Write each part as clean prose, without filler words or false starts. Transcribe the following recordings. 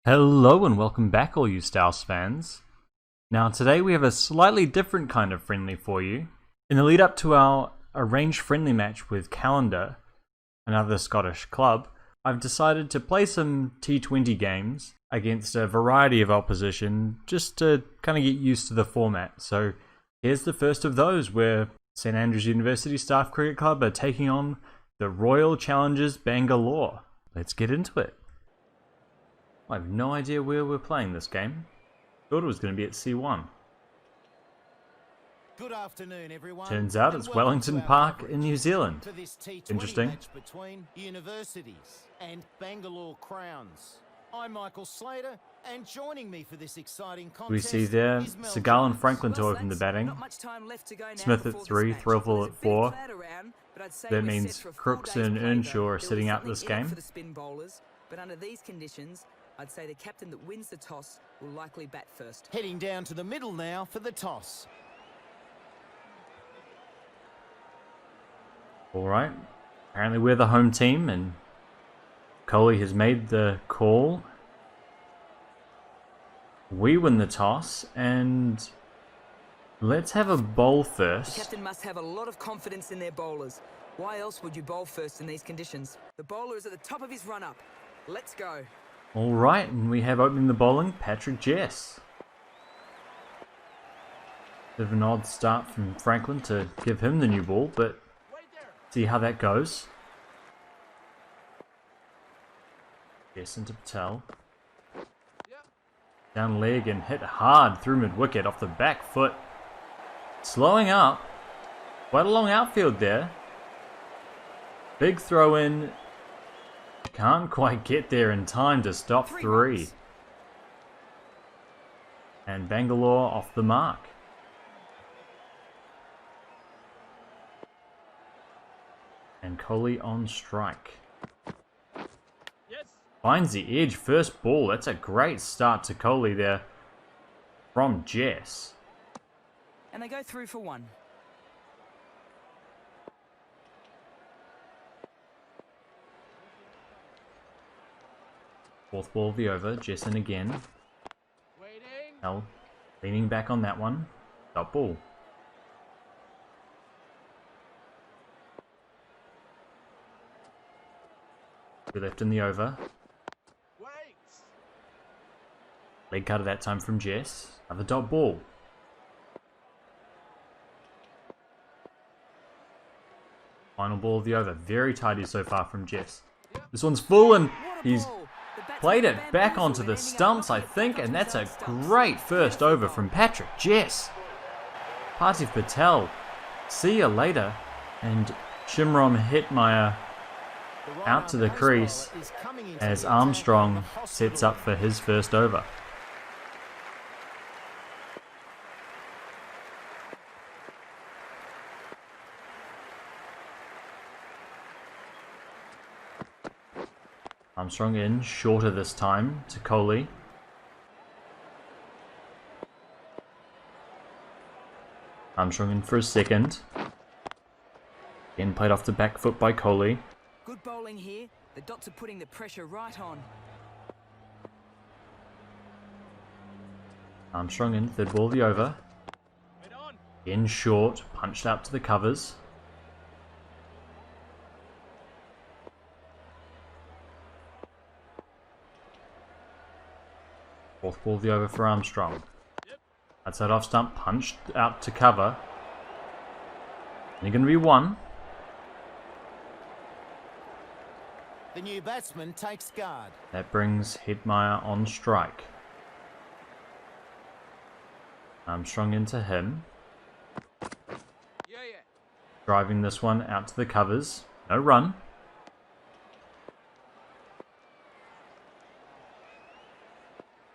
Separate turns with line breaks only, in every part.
Hello and welcome back, all you StAUSCC fans. Now today we have a slightly different kind of friendly for you. In the lead up to our arranged friendly match with Calendar, another Scottish club, I've decided to play some T20 games against a variety of opposition just to kind of get used to the format. So here's the first of those, where St Andrews University Staff Cricket Club are taking on the Royal Challengers Bangalore. Let's get into it. I have no idea where we're playing this game. Thought it was going to be at C1.
Good afternoon, everyone.
Turns out it's Wellington Park in New Zealand. Interesting.
Match between universities and Bangalore Crowns. I'm Michael Slater, and joining me for this exciting contest
We see there Seagal and Franklin to open the batting. Smith at 3, Thrillful at 4. That means Crooks and Earnshaw are sitting out this game.
But under these conditions, I'd say the captain that wins the toss will likely bat first.
Heading down to the middle now for the toss.
Alright, apparently we're the home team and Coley has made the call. We win the toss and let's have a bowl first.
The captain must have a lot of confidence in their bowlers. Why else would you bowl first in these conditions? The bowler is at the top of his run-up. Let's go.
Alright, and we have opening the bowling, Patrick Jess. Bit of an odd start from Franklin to give him the new ball, but see how that goes. Jess into Patel. Down leg and hit hard through mid-wicket off the back foot. Slowing up. Quite a long outfield there. Big throw in. Can't quite get there in time to stop 3. And Bangalore off the mark. And Coley on strike.
Yes.
Finds the edge, first ball. That's a great start to Coley there from Jess.
And they go through for 1.
Fourth ball of the over, Jessen again.
Waiting.
Now leaning back on that one. Dot ball. We left in the over.
Wait.
Leg cutter that time from Jess. Another dot ball. Final ball of the over. Very tidy so far from Jess. This one's full and he's played it back onto the stumps, I think, and that's a great first over from Patrick Jess. Partiv Patel, see you later. And Shimron Hitmeyer out to the crease as Armstrong sets up for his first over. Armstrong in, shorter this time to Coley. Armstrong in for a second. Again played off the back foot by Coley.
Good bowling here. The dots are putting the pressure right on.
Armstrong in, third ball of the over. In short, punched out to the covers. Fourth ball of the over for Armstrong. That's that off stump, punched out to cover. Only going to be 1.
The new batsman takes guard.
That brings Hedmeyer on strike. Armstrong into him. Driving this one out to the covers. No run.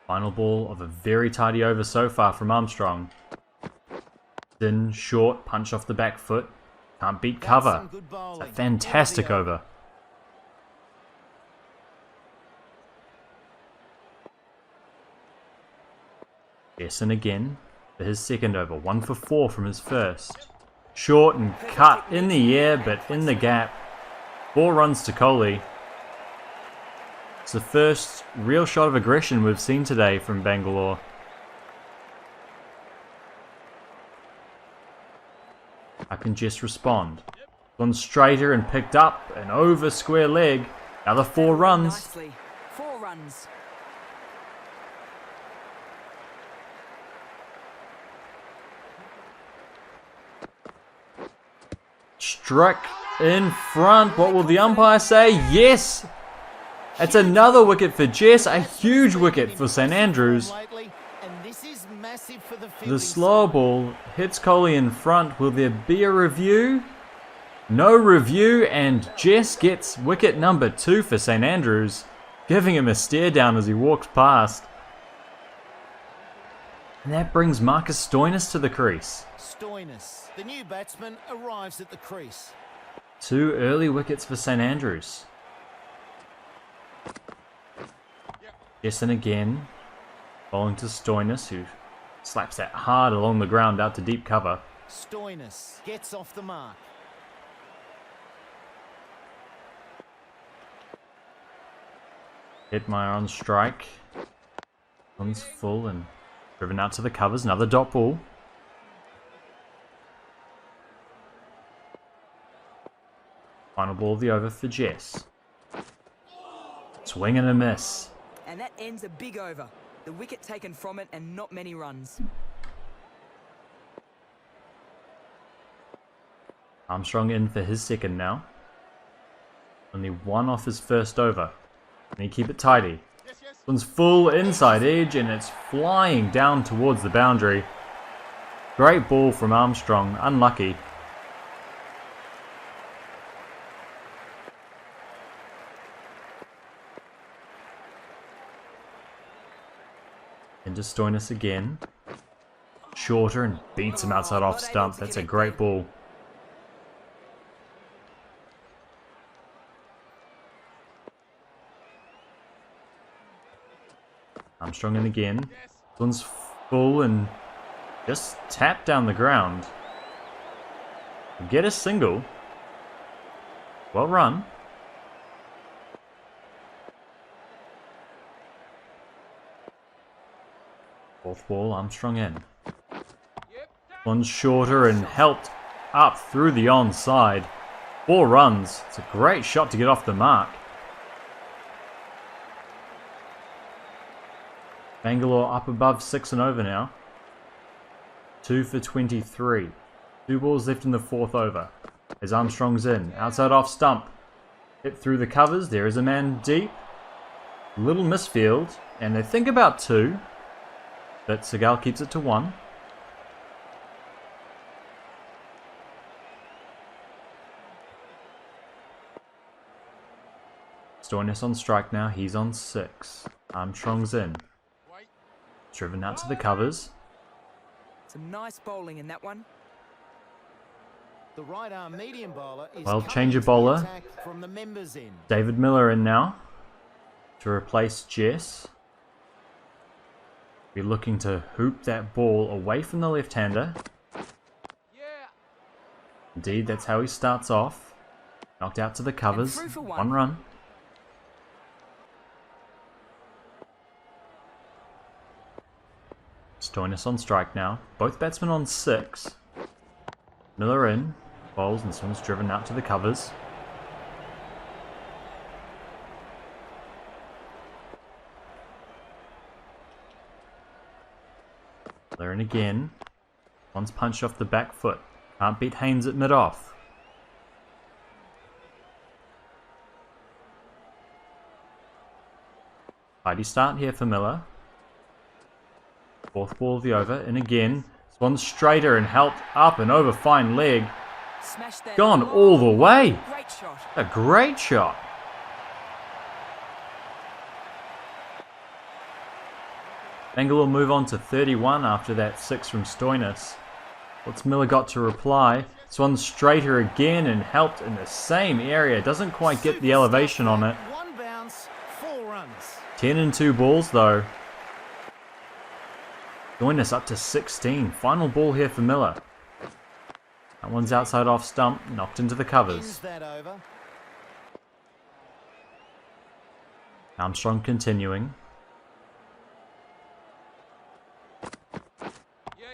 Final ball of a very tidy over so far from Armstrong. Thin, short, punch off the back foot. Can't beat cover. It's a fantastic over. Jessen again for his second over. 1 for 4 from his first. Short and cut in the air, but in the gap. 4 runs to Coley. It's the first real shot of aggression we've seen today from Bangalore. I can just respond. Gone straighter and picked up and over square leg. Another 4 runs.
Nicely. 4 runs.
Struck in front. What will the umpire say? Yes! It's another wicket for Jess. A huge wicket for St Andrews. The slow ball hits Kohli in front. Will there be a review? No review, and Jess gets wicket number 2 for St Andrews, giving him a stare down as he walks past. And that brings Marcus Stoinis to the crease.
Stoinis, the new batsman, arrives at the crease.
2 early wickets for St Andrews. Jesson again, bowling to Stoinis, who slaps that hard along the ground out to deep cover.
Stoinis gets off the mark.
Hetmeyer on strike. One's full and driven out to the covers. Another dot ball. Final ball of the over for Jess. Swing and a miss.
And that ends a big over. The wicket taken from it and not many runs.
Armstrong in for his second now. Only 1 off his first over. And he keep it tidy. This one's full inside edge and it's flying down towards the boundary. Great ball from Armstrong. Unlucky. Into Stoinis again. Shorter and beats him outside off stump. That's a great ball. Armstrong in again. This one's full and just tapped down the ground. Get a single. Well run. Fourth ball, Armstrong in. One's shorter and helped up through the onside. 4 runs. It's a great shot to get off the mark. Bangalore up above 6 and over now. 2 for 23. 2 balls left in the 4th over. As Armstrong's in. Outside off stump. Hit through the covers. There is a man deep. Little misfield. And they think about 2. But Segal keeps it to 1. Stoinis on strike now. He's on 6. Armstrong's in. Driven out to the covers.
Some nice bowling in that one.
The right arm medium bowler is
Well, change of bowler.
from the members in.
David Miller in now to replace Jess. Be looking to hoop that ball away from the left-hander. Indeed, that's how he starts off. Knocked out to the covers. 1 run. Stoinis on strike now. Both batsmen on 6. Miller in. Bowls and this one's driven out to the covers. Miller in again. One's punched off the back foot. Can't beat Haynes at mid-off. Tidy start here for Miller. 4th ball of the over, and again, this one's straighter and helped up and over fine leg. Gone all the way.
Great shot.
A great shot. Bangalore move on to 31 after that 6 from Stoinis. What's Miller got to reply? This one's straighter again and helped in the same area. Doesn't quite get the elevation on it.
1 bounce, 4 runs.
10 and 2 balls though. Stoinis up to 16. Final ball here for Miller. That one's outside off stump, knocked into the covers.
Ends that over.
Armstrong continuing.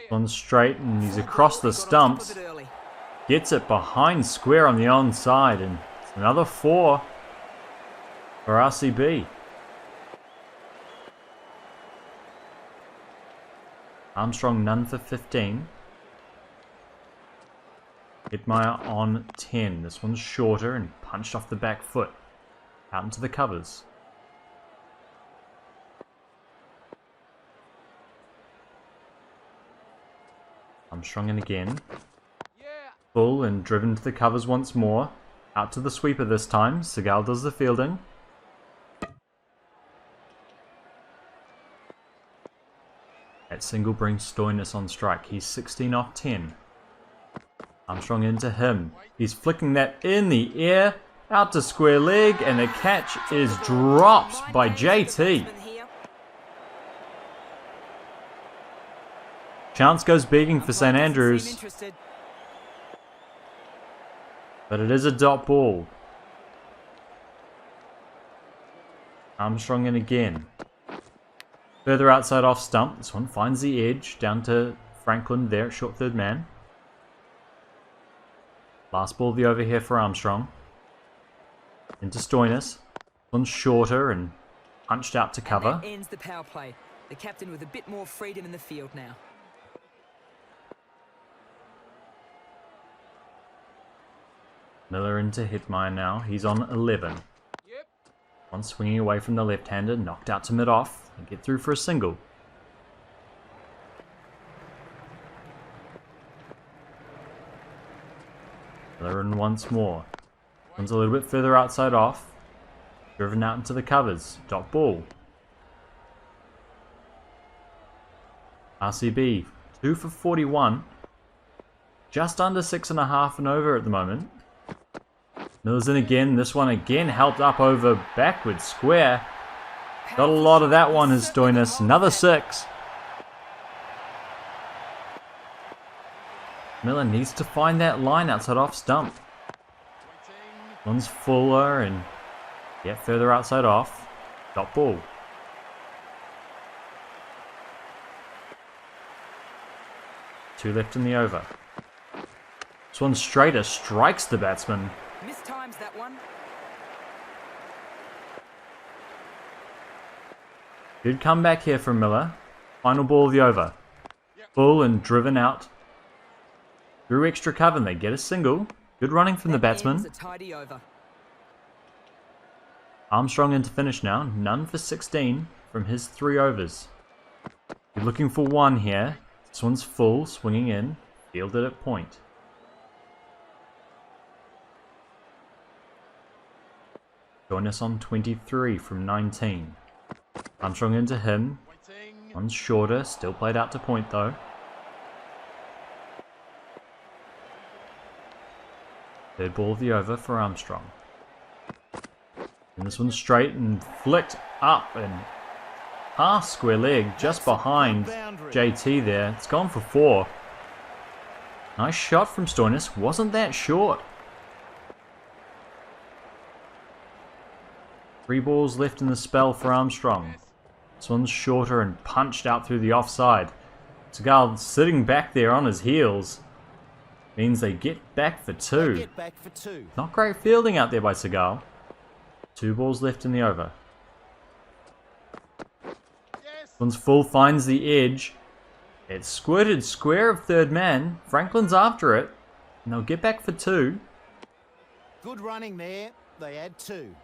One straight, and he's across the stumps. Gets it behind square on the onside, and it's another 4 for RCB. Armstrong none for 15. Hitmeyer on 10. This one's shorter and punched off the back foot. Out into the covers. Armstrong in again. Full and driven to the covers once more. Out to the sweeper this time. Segal does the fielding. That single brings StAUSCC on strike. He's 16 off 10. Armstrong into him. He's flicking that in the air. Out to square leg, and the catch is dropped by JT. Chance goes begging for St Andrews. But it is a dot ball. Armstrong in again. Further outside off stump. This one finds the edge. Down to Franklin there at short third man. Last ball of the over here for Armstrong. Into StAUSCC. One's shorter and punched out to cover.
And that ends the power play. The captain with a bit more freedom in the field now.
Miller into Hitmeyer now. He's on 11. One swinging away from the left-hander. Knocked out to mid-off. And get through for a single. Miller in once more. One's a little bit further outside off. Driven out into the covers. Dot ball. RCB 2 for 41. Just under 6.5 and over at the moment. Miller's in again. This one again helped up over backward square. Got a lot of that one as StAUSCC. Another 6. Miller needs to find that line outside off stump. One's fuller and yet further outside off. Dot ball. Two left in the over. This one straighter strikes the batsman.
Mistimes that one.
Good comeback here from Miller. Final ball of the over. Full and driven out. Through extra cover and they get a single. Good running from the batsman.
A tidy over.
Armstrong in to finish now. None for 16 from his 3 overs. You're looking for 1 here. This one's full, swinging in. Fielded at point. StAUSCC on 23 from 19. Armstrong into him. One's shorter, still played out to point though. Third ball of the over for Armstrong. And this one's straight and flicked up and past square leg, just behind JT there. It's gone for 4. Nice shot from StAUSCC. Wasn't that short. 3 balls left in the spell for Armstrong. This one's shorter and punched out through the offside. Segal sitting back there on his heels. Means they get back for 2. Not great fielding out there by Segal. 2 balls left in the over. This one's full, finds the edge. It's squirted square of third man. Franklin's after it. And they'll get back for 2.
Good running there. They add 2.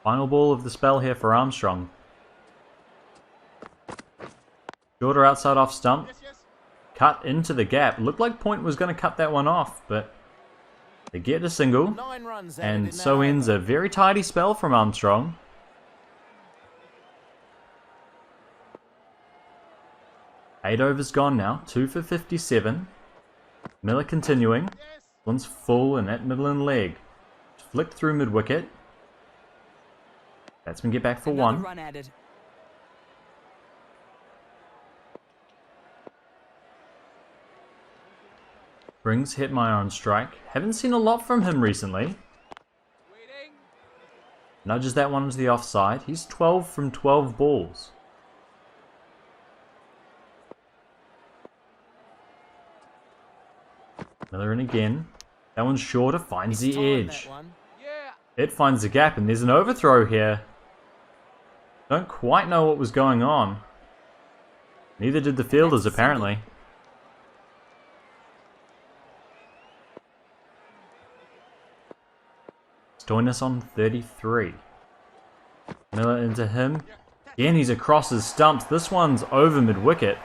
Final ball of the spell here for Armstrong. Shorter outside off stump. Cut into the gap. Looked like point was going to cut that one off, but they get a single. And so ends a very tidy spell from Armstrong. Eight overs gone now. 2 for 57. Miller continuing. One's full and at middle and leg. Flicked through mid-wicket. Batsman get back for 1.
Run added.
Brings Hitmeyer on strike. Haven't seen a lot from him recently.
Waiting.
Nudges that one to the offside. He's 12 from 12 balls. Miller in again. That one's shorter, finds the edge.
Yeah.
It finds the gap, and there's an overthrow here. Don't quite know what was going on. Neither did the fielders, apparently. Stoinis on 33. Miller into him. Again, he's across his stumps. This one's over mid-wicket.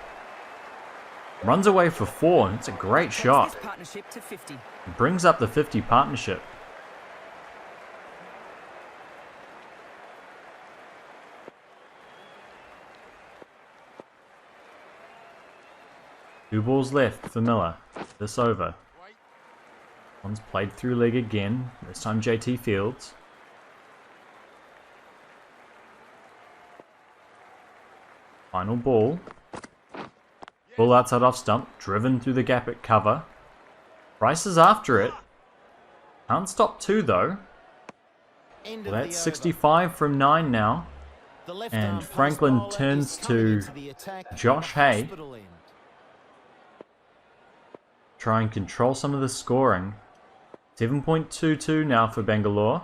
Runs away for 4, and it's a great shot.
This partnership to 50.
Brings up the 50 partnership. Two balls left for Miller. This over. One's played through leg again. This time JT Fields. Final ball. Ball outside off stump. Driven through the gap at cover. Price is after it. Can't stop 2 though.
End
Well,
of
that's
the
65 from 9 now.
The left
and
arm
Franklin
post bowler
turns
is coming
to
into the attack
Josh
from the
Hay.
hospital end.
Try and control some of the scoring. 7.22 now for Bangalore.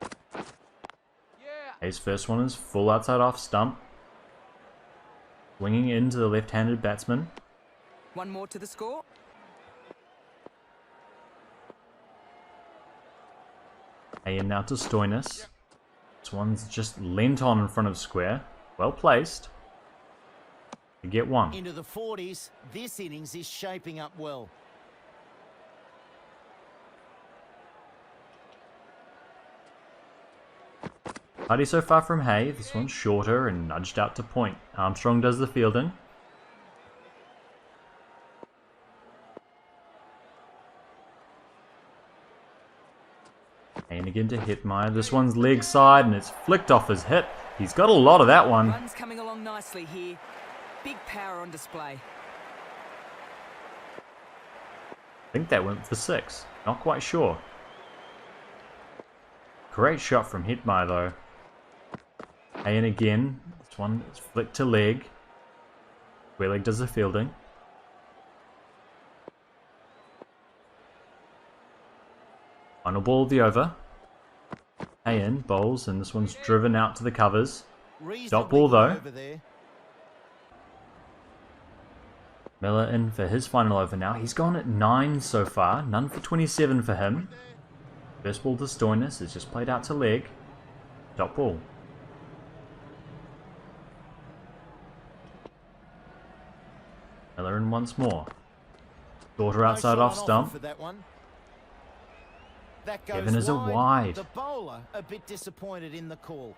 Yeah.
Hayes' first one is full outside off stump. Swinging into the left-handed batsman.
One more to the score.
Hay in now to Stoinis. This one's just leant on in front of square. Well placed. To get 1.
Into the 40s, this innings is shaping up well.
Party so far from Hay. This one's shorter and nudged out to point. Armstrong does the fielding. And again to Hitmeyer. This one's leg side and it's flicked off his hip. He's got a lot of that one.
Runs coming along nicely here. Big power on display.
I think that went for 6. Not quite sure. Great shot from Hitmeyer though. Ayan again. This one is flicked to leg. Square leg does the fielding. Final ball of the over. Ayan bowls and this one's driven out to the covers. Dot ball though.
Over there.
Miller in for his final over now. He's gone at 9 so far. None for 27 for him. First ball to Stoinis is just played out to leg. Dot ball. Miller in once more. Daughter outside
No
off
sign
stump.
for that one. That goes
Kevin is a wide.
The bowler a bit disappointed in the call.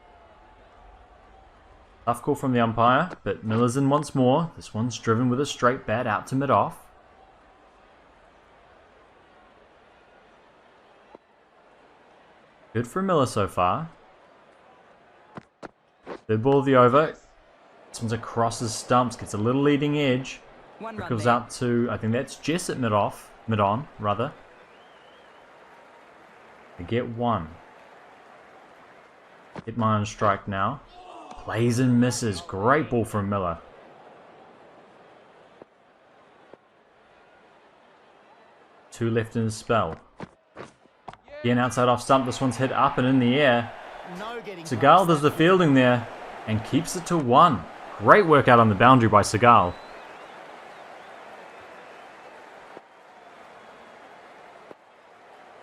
Tough call from the umpire, but Miller's in once more. This one's driven with a straight bat out to mid-off. Good for Miller so far. Third ball of the over. This one's across his stumps, gets a little leading edge.
One run
Goes
there.
out to, I think that's Jess at mid-on, rather. They get 1. Hit my on strike now. Plays and misses. Great ball from Miller. Two left in his spell. Again outside off stump. This one's hit up and in the air.
No getting
Segal
past
does the
that.
fielding there and keeps it to 1. Great work out on the boundary by Segal.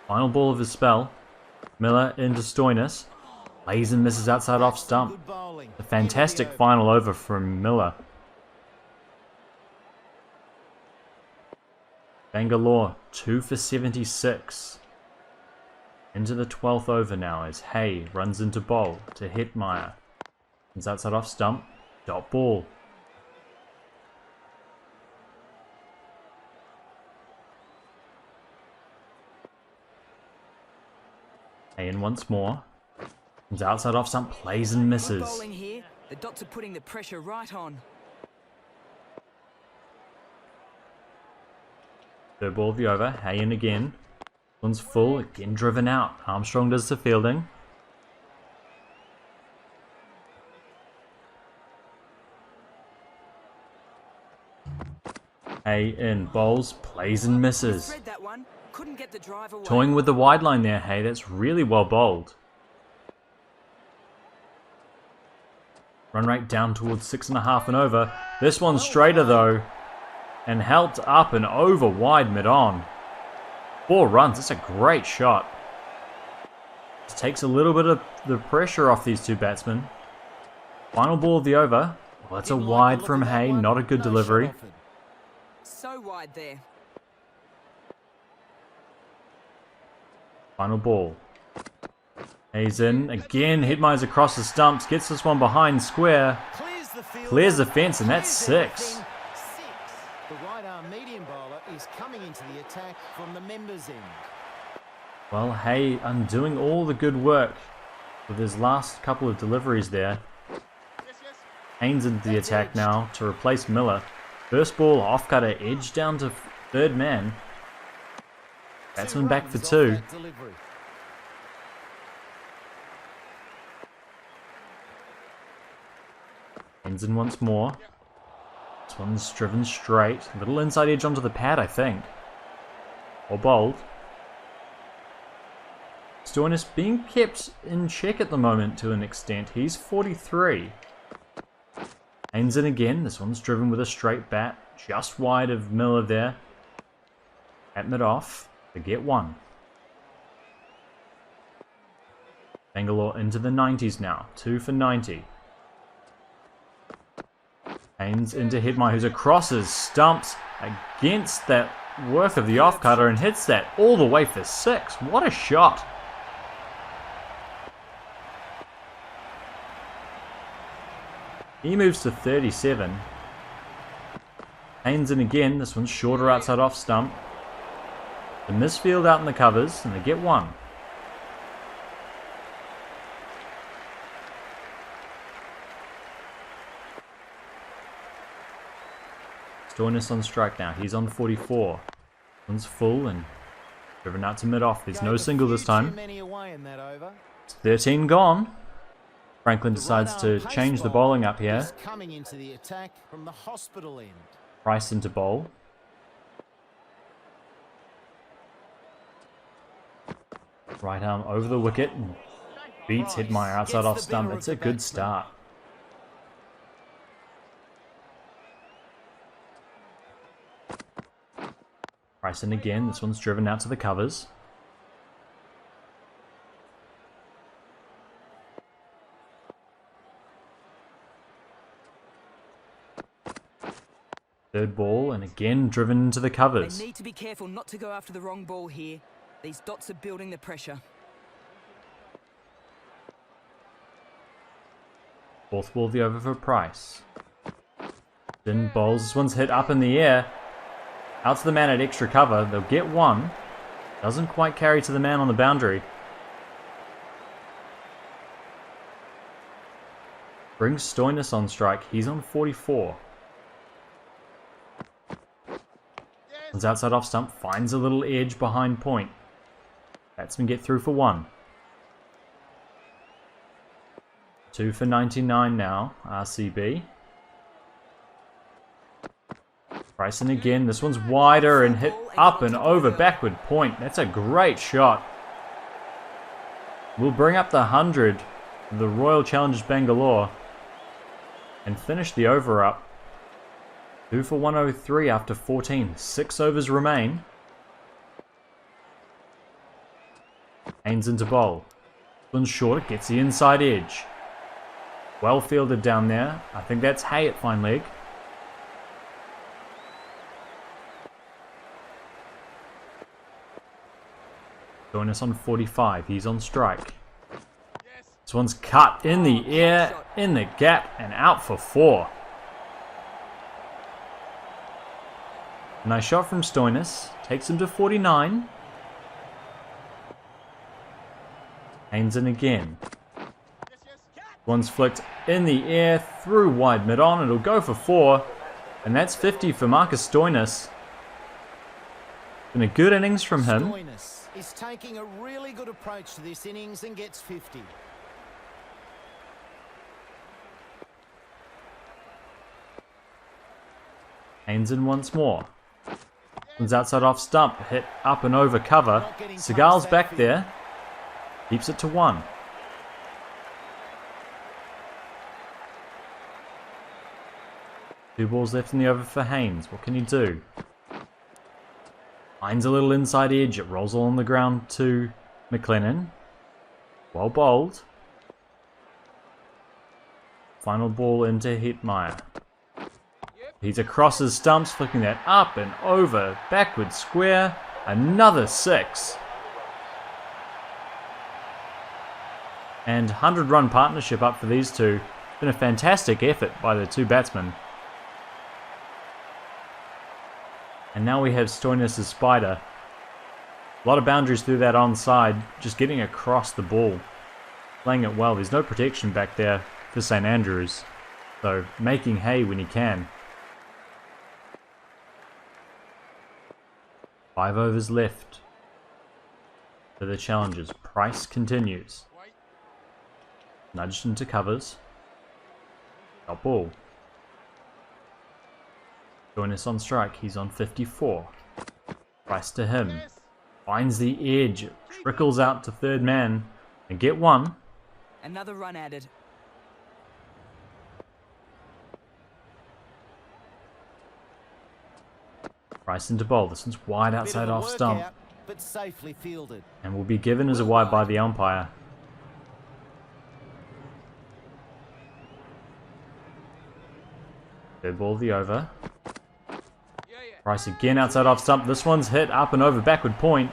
Final ball of his spell. Miller into Stoinis. Plays and misses outside off stump.
Good bowling.
A fantastic
End of the over.
final over from Miller. Bangalore 2 for 76. Into the 12th over now as Hay runs into bowl to Hitmeyer. It's outside off stump. Dot ball. Hay in once more. It's outside off stump. Plays and
Good
misses.
bowling here. The dots are putting the pressure right on.
Third ball of the over. Hay in again. One's full. Again driven out. Armstrong does the fielding. Hay in. Bowls. Plays and misses.
Read that one. Couldn't get the drive away.
Toying with the wide line there, Hay. That's really well bowled. Run rate down towards 6.5 and over. This one's straighter though. And held up and over wide mid-on. 4 runs. That's a great shot. Just takes a little bit of the pressure off these two batsmen. Final ball of the over. Well, that's a wide from Hay. Not a good delivery.
So wide there.
Final ball. Hayes in. Again, Hidmeyer's across the stumps. Gets this one behind square. Clears the fence, and that's 6.
The right arm medium bowler is coming into the attack from the members' end.
Well, Hay undoing all the good work with his last couple of deliveries there. Haynes into the attack now to replace Miller. First ball, off cutter, edge down to third man. Batsman back for 2. Haynes in once more. This one's driven straight. Little inside edge onto the pad, I think. Or bowled. Stoinis being kept in check at the moment to an extent. He's 43. Haynes in again. This one's driven with a straight bat. Just wide of Miller there. At mid-off. They get 1. Bangalore into the 90s now. 2 for 90. Haynes into Hidmeyer, who's across his stumps against that work of the off-cutter and hits that all the way for 6. What a shot. He moves to 37. Haynes in again. This one's shorter outside off stump. The misfield out in the covers, and they get 1. Stoinis on strike now. He's on 44. One's full and driven out to mid-off. There's no single this time. 13 gone. Franklin decides to change the bowling up here.
Coming into the attack from the hospital end.
Price into bowl. Right arm over the wicket. Beats Hidmeyer outside off stump. It's a good start. Price in again. This one's driven out to the covers. Third ball, and again driven into the covers.
They need to be careful not to go after the wrong ball here. These dots are building the pressure.
Fourth ball of the over for Price. Then bowls. This one's hit up in the air. Out to the man at extra cover. They'll get 1. Doesn't quite carry to the man on the boundary. Brings Stoinis on strike. He's on 44. Comes outside off stump. Finds a little edge behind point. Batsmen get through for 1. 2 for 99 now. RCB. Bryson again. This one's wider and hit up and over backward point. That's a great shot. We'll bring up the 100 of the Royal Challengers Bangalore and finish the over up. 2 for 103 after 14. 6 overs remain. Haynes into bowl. One's short. Gets the inside edge. Well fielded down there. I think that's Hay at fine leg. Stoinis on 45. He's on strike. This one's cut in the air, in the gap, and out for 4. Nice shot from Stoinis. Takes him to 49. Haynes in again. One's flicked in the air, through wide mid-on. It'll go for 4. And that's 50 for Marcus Stoinis. Been a good innings from him.
Stoinis is taking a really good approach to this innings and gets 50.
Haynes in once more. Comes outside off stump, hit up and over cover. Seagal's back there. Keeps it to 1. Two balls left in the over for Haynes. What can he do? Finds a little inside edge. It rolls along the ground to McLennan. Well bowled. Final ball into Hetmeyer. He's across his stumps, flicking that up and over, backward square. Another 6. And 100-run partnership up for these two. It's been a fantastic effort by the two batsmen. And now we have Stoinis' spider. A lot of boundaries through that onside, just getting across the ball. Playing it well. There's no protection back there for St Andrews. So making hay when he can. 5 overs left for the Challengers. Price continues. Nudged into covers. Top ball. Stoinis on strike. He's on 54. Price to him. Finds the edge. Trickles out to third man. And get 1.
Another run added.
Price into bowl. This one's wide outside off stump.
But safely fielded.
And will be given as a wide by the umpire. Third ball of the over. Price again outside off stump. This one's hit up and over backward point.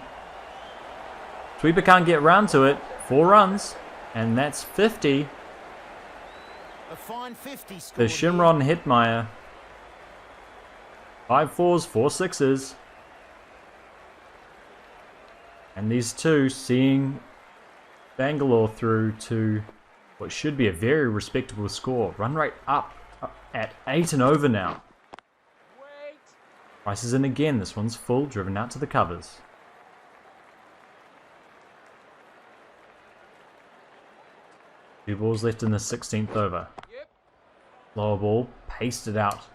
Sweeper can't get round to it. 4 runs. And that's 50.
A fine 50
The
scored
Shimron Hetmeyer. 5 4s, 4 6s. And these two seeing Bangalore through to what should be a very respectable score. Run rate up at 8 and over now.
Wait.
Price is in again. This one's full, driven out to the covers. Two balls left in the 16th over.
Yep.
Lower ball, pasted out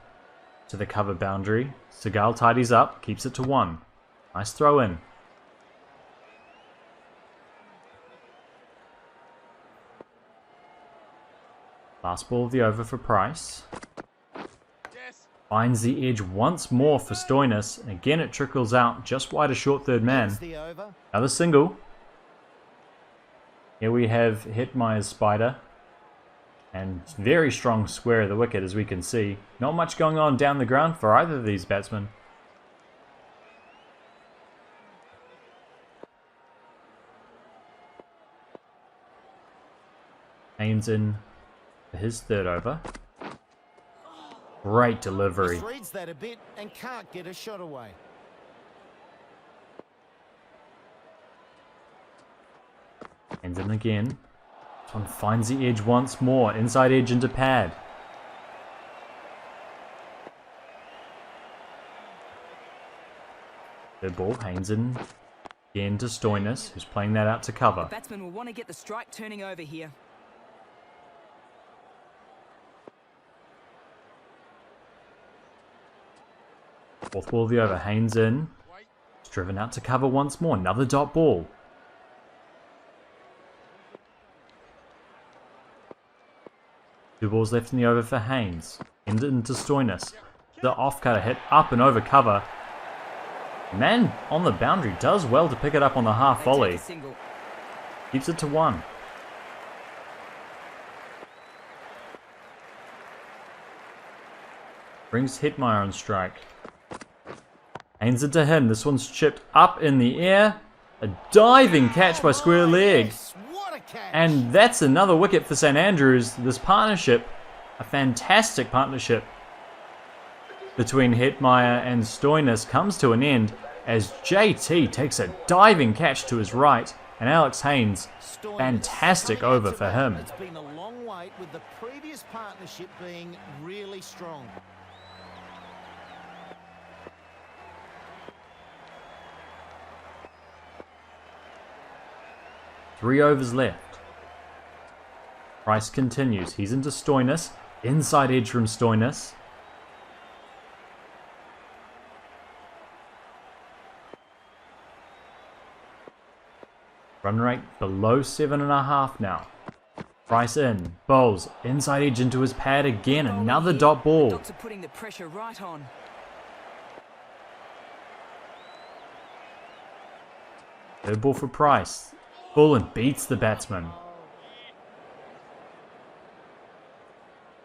to the cover boundary. Seagal tidies up, keeps it to 1. Nice throw in. Last ball of the over for Price.
Yes.
Finds the edge once more for Stoinis. And again it trickles out just wide of short third man.
That's the over.
Another single. Here we have Hetmeyer's spider. And very strong square of the wicket as we can see. Not much going on down the ground for either of these batsmen. Haynes in for his third over. Great delivery.
Reads that a bit and can't get a shot away.
Haynes in again. This one finds the edge once more. Inside edge into pad. Third ball, Haynes in again to Stoinis, who's playing that out to cover.
Batsman will want to get the strike turning over here.
Fourth ball of the over, Haynes in. It's driven out to cover once more. Another dot ball. Two balls left in the over for Haynes. Into Stoinis. The off cutter hit up and over cover. Man on the boundary does well to pick it up on the half
They
volley.
take a single.
Keeps it to 1. Brings Hetmeyer on strike. Haynes into him. This one's chipped up in the air. A diving catch by square leg.
Yes, what a catch.
And that's another wicket for St Andrews. This partnership, a fantastic partnership between Hetmeyer and Stoinis, comes to an end as JT takes a diving catch to his right. And Alex Haynes,
Stoinis
fantastic
coming
over
into
for
bat.
him.
It's been a long wait with the previous partnership being really strong.
3 overs left. Price continues. He's into Stoinis. Inside edge from Stoinis. Run rate below 7.5 now. Price in. Bowls. Inside edge into his pad again. Another dot ball.
Dots are putting the pressure right on.
Third ball for Price. Full and beats the batsman.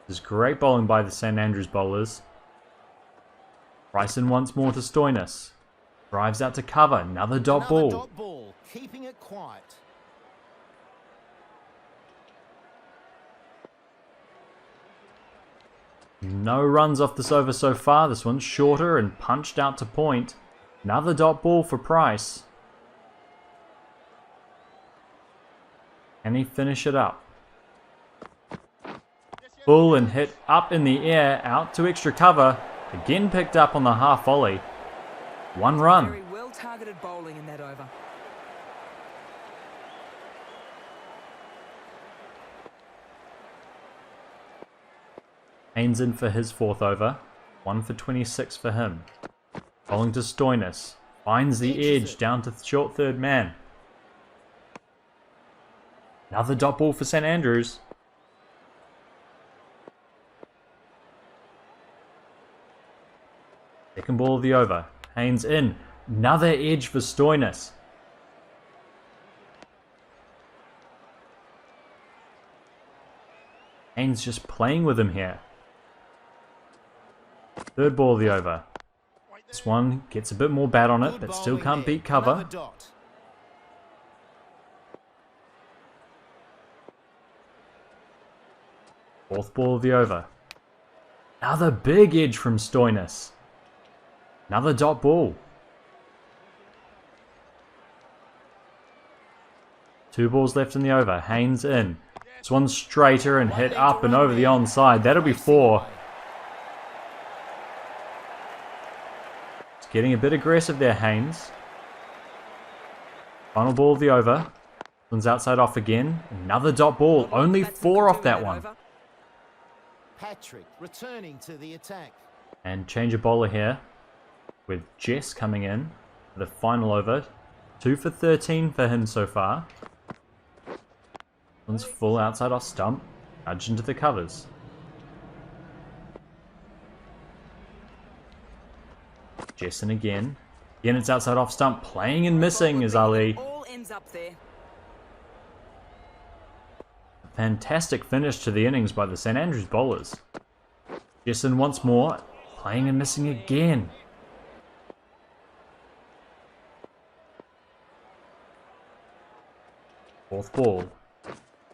This is great bowling by the St Andrews bowlers. Price in once more to Stoinis. Drives out to cover. Another dot ball.
Dot ball, keeping it quiet.
No runs off this over so far. This one's shorter and punched out to point. Another dot ball for Price. Can he finish it up? Full and hit up in the air, out to extra cover. Again picked up on the half volley. 1 run.
Very well targeted bowling in that over.
Haynes in for his 4th over. 1 for 26 for him. Bowling to Stoinis. Finds the edge down to short third man. Another dot ball for St Andrews. Second ball of the over. Haynes in. Another edge for Stoinis. Haynes just playing with him here. Third ball of the over. This one gets a bit more bat on it, but still can't beat cover. Fourth ball of the over. Another big edge from Stoinis. Another dot ball. 2 balls left in the over. Haynes in. This one's straighter and hit up and over the onside. That'll be 4. It's getting a bit aggressive there, Haynes. Final ball of the over. One's outside off again. Another dot ball. Only 4 off that one.
Patrick returning to the attack.
And change of bowler here, with Jess coming in for the final over. 2 for 13 for him so far. One's full outside off stump. Nudge into the covers. Jess in again. Again it's outside off stump. Playing and missing is Ali.
All ends up there.
Fantastic finish to the innings by the St Andrews bowlers. Jess in once more. Playing and missing again. Fourth ball.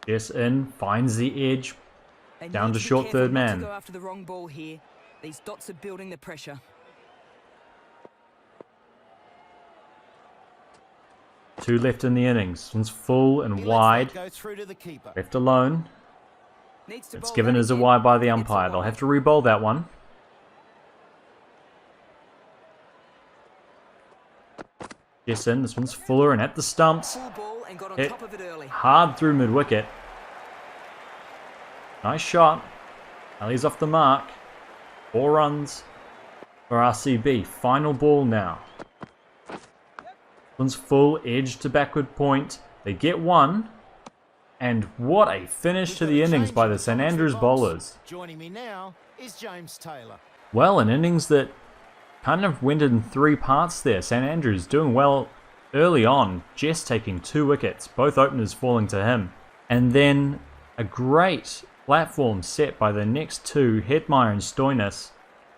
Jess in, finds the edge, down to short third man.
Go after the wrong ball here. These dots are building the pressure.
2 left in the innings. One's full and wide.
Go through to the keeper.
Left alone. It's given as a wide by the umpire. They'll have to re-bowl that one. Jess in, this one's fuller and at the stumps. Hit hard through mid-wicket. Nice shot. Ali's off the mark. 4 runs for RCB. Final ball now. One's full, edge to backward point. They get 1. And what a finish to the innings by the St Andrews bowlers.
Joining me now is James Taylor.
Well, an innings that kind of went in 3 parts there. St Andrews doing well early on. Jess taking 2 wickets, both openers falling to him. And then a great platform set by the next 2, Hetmeyer and Stoinis.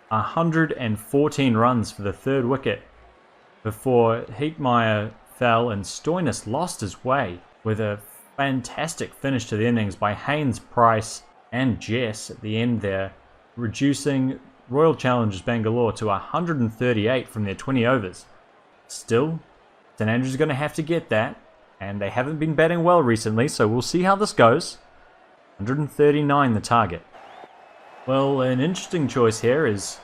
114 runs for the 3rd wicket before Hetmeyer fell and Stoinis lost his way with a fantastic finish to the innings by Haynes, Price and Jess at the end there, reducing Royal Challengers Bangalore to 138 from their 20 overs. Still, St Andrews are going to have to get that, and they haven't been batting well recently, so we'll see how this goes. 139 the target. Well, an interesting choice here is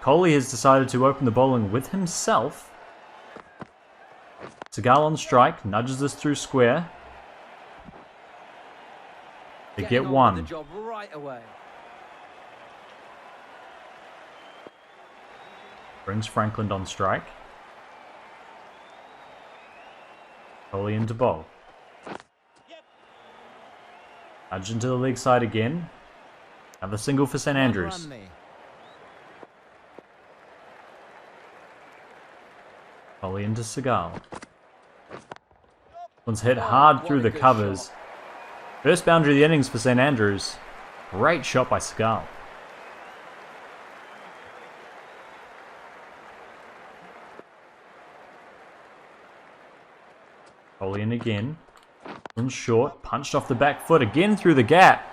Kohli has decided to open the bowling with himself. Seagal on strike, nudges this through square. They
Getting
get
on
one.
with the job right away.
Brings Franklin on strike. Kohli into bowl. Nudge into the leg side again. Another single for St Andrews. Kohli into Seagal. One's hit hard through the covers. First boundary of the innings for St Andrews. Great shot by Seagal. Kohli in again. One's short, punched off the back foot again through the gap.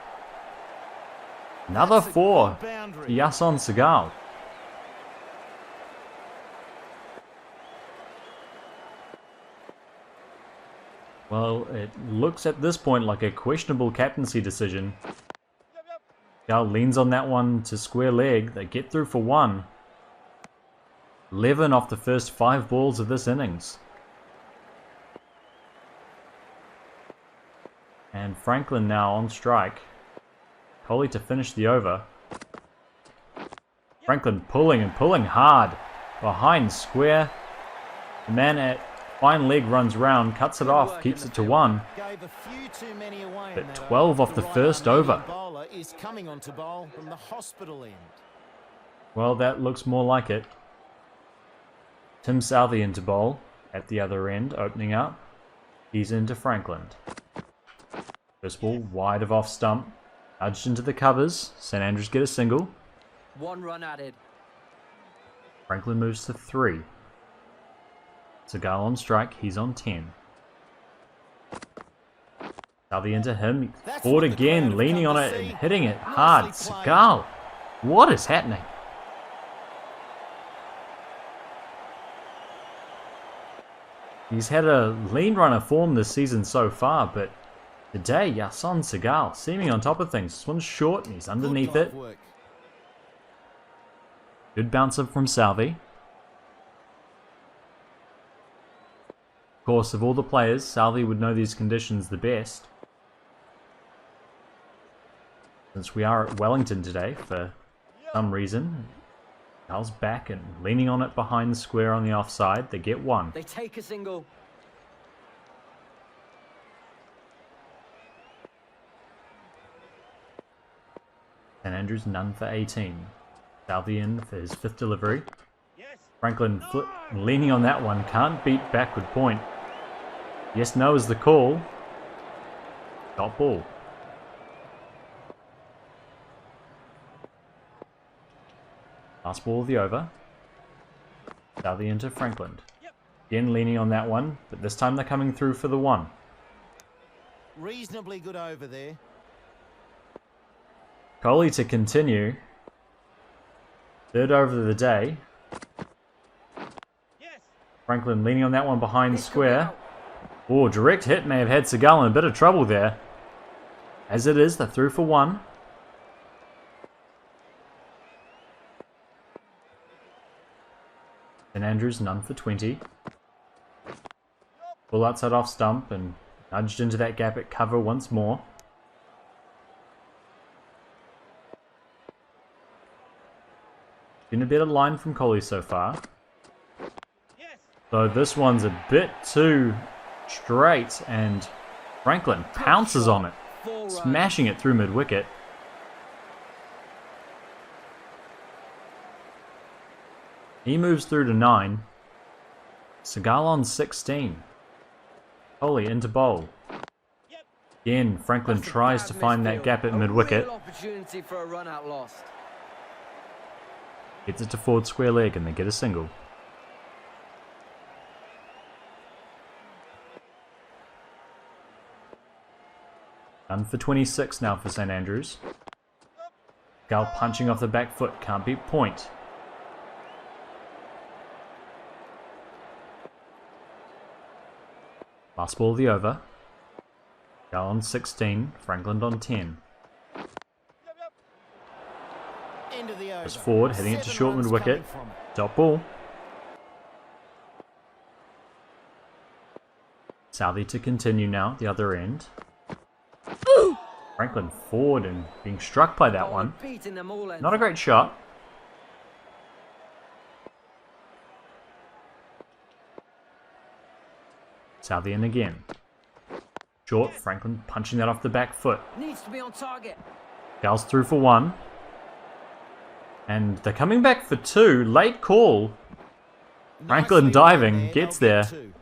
Another 4 for Yason Seagal. Well, it looks at this point like a questionable captaincy decision. Seagal leans on that one to square leg. They get through for 1. 11 off the first 5 balls of this innings. And Franklin now on strike. Kohli to finish the over. Franklin pulling and pulling hard. Behind square. The man at fine leg runs round, cuts it off, keeps it to 1. But 12 off the first over.
Is coming onto bowl from the hospital end.
Well, that looks more like it. Tim Southey into bowl at the other end, opening up. He's into Franklin. First ball wide of off stump. Nudged into the covers. St Andrews get a single.
1 run added.
Franklin moves to 3. Seagal on strike. He's on 10. Southey into him. Ford again, leaning on it and hitting it hard. Seagal. What is happening? He's had a lean runner form this season so far, but today, Yason Seagal seeming on top of things. This one's short and he's underneath it. Good bouncer from Southey. Of course, of all the players, Southey would know these conditions the best. Since we are at Wellington today, for some reason, Seagal's back and leaning on it behind the square on the offside. They get 1.
They take a single.
St Andrews none for 18. Southey in for his 5th delivery. Franklin leaning on that one. Can't beat backward point. Yes, no is the call. Dot ball. Last ball of the over. Southey into Franklin. Again leaning on that one, but this time they're coming through for the 1.
Reasonably good over there.
Kohli to continue. 3rd over of the day. Franklin leaning on that one behind square. Oh, direct hit may have had Seagal in a bit of trouble there. As it is, they're through for 1. St Andrews none for 20. Ball outside off stump and nudged into that gap at cover once more. Been a better line from Kohli so far. So this one's a bit too straight and Franklin pounces on it, smashing it through mid-wicket. He moves through to 9. Seagal on 16. Kohli into bowl. Again, Franklin tries to find that gap at mid-wicket.
Opportunity for a run out lost.
Gets it to forward square leg and they get a single. Done for 26 now for St Andrews. Gal punching off the back foot, can't beat point. Last ball of the over. Gal on 16, Franklin on 10. Just forward, heading it to short mid wicket. Dot ball. Southey to continue now, the other end. Franklin forward and being struck by that one.
Beating them all ends
Not a
up.
great shot. Southian again. Short, Franklin punching that off the back foot.
Needs to be on target.
Gal's through for one. And they're coming back for two. Late call. Franklin
Nicely
diving,
done there,
gets
they'll
there.
get two.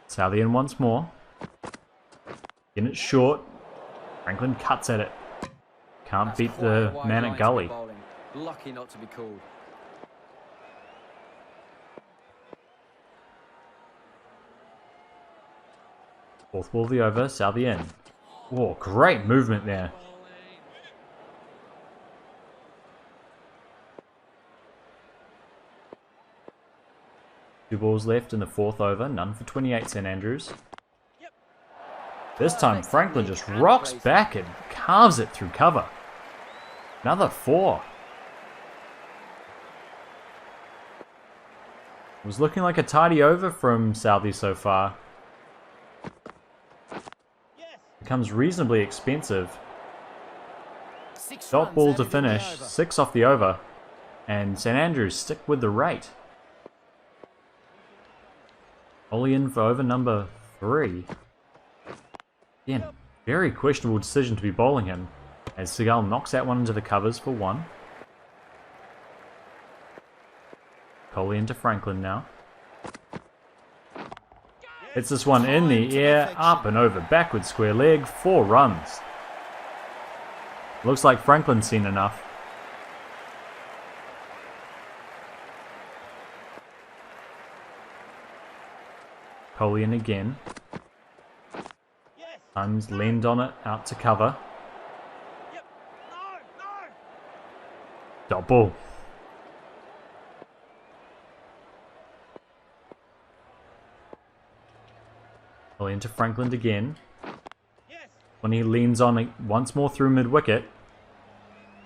Southian once more. Getting it short. Franklin cuts at it. Can't
That's
beat
quite a
the
wide
man
line
at
to be
gully.
bowling. Lucky not to be called.
Fourth ball of the over, Southian. Oh, great movement there. Two balls left in the fourth over, none for 28 St Andrews. This time Franklin just rocks back and carves it through cover. Another four. It was looking like a tidy over from Southie so far. Becomes reasonably expensive. Dot ball to finish, 6 off the over. And St Andrews stick with the rate. Ollie in for over number 3. Again, very questionable decision to be bowling him, as Seagal knocks that one into the covers for 1. Coley into Franklin now. Hits this one in the air, up and over, backward square leg, 4 runs. Looks like Franklin's seen enough. Coley in again. Huns leaned on it, out to cover. Dot ball. Coley into Franklin again. When he leans on it once more through mid-wicket.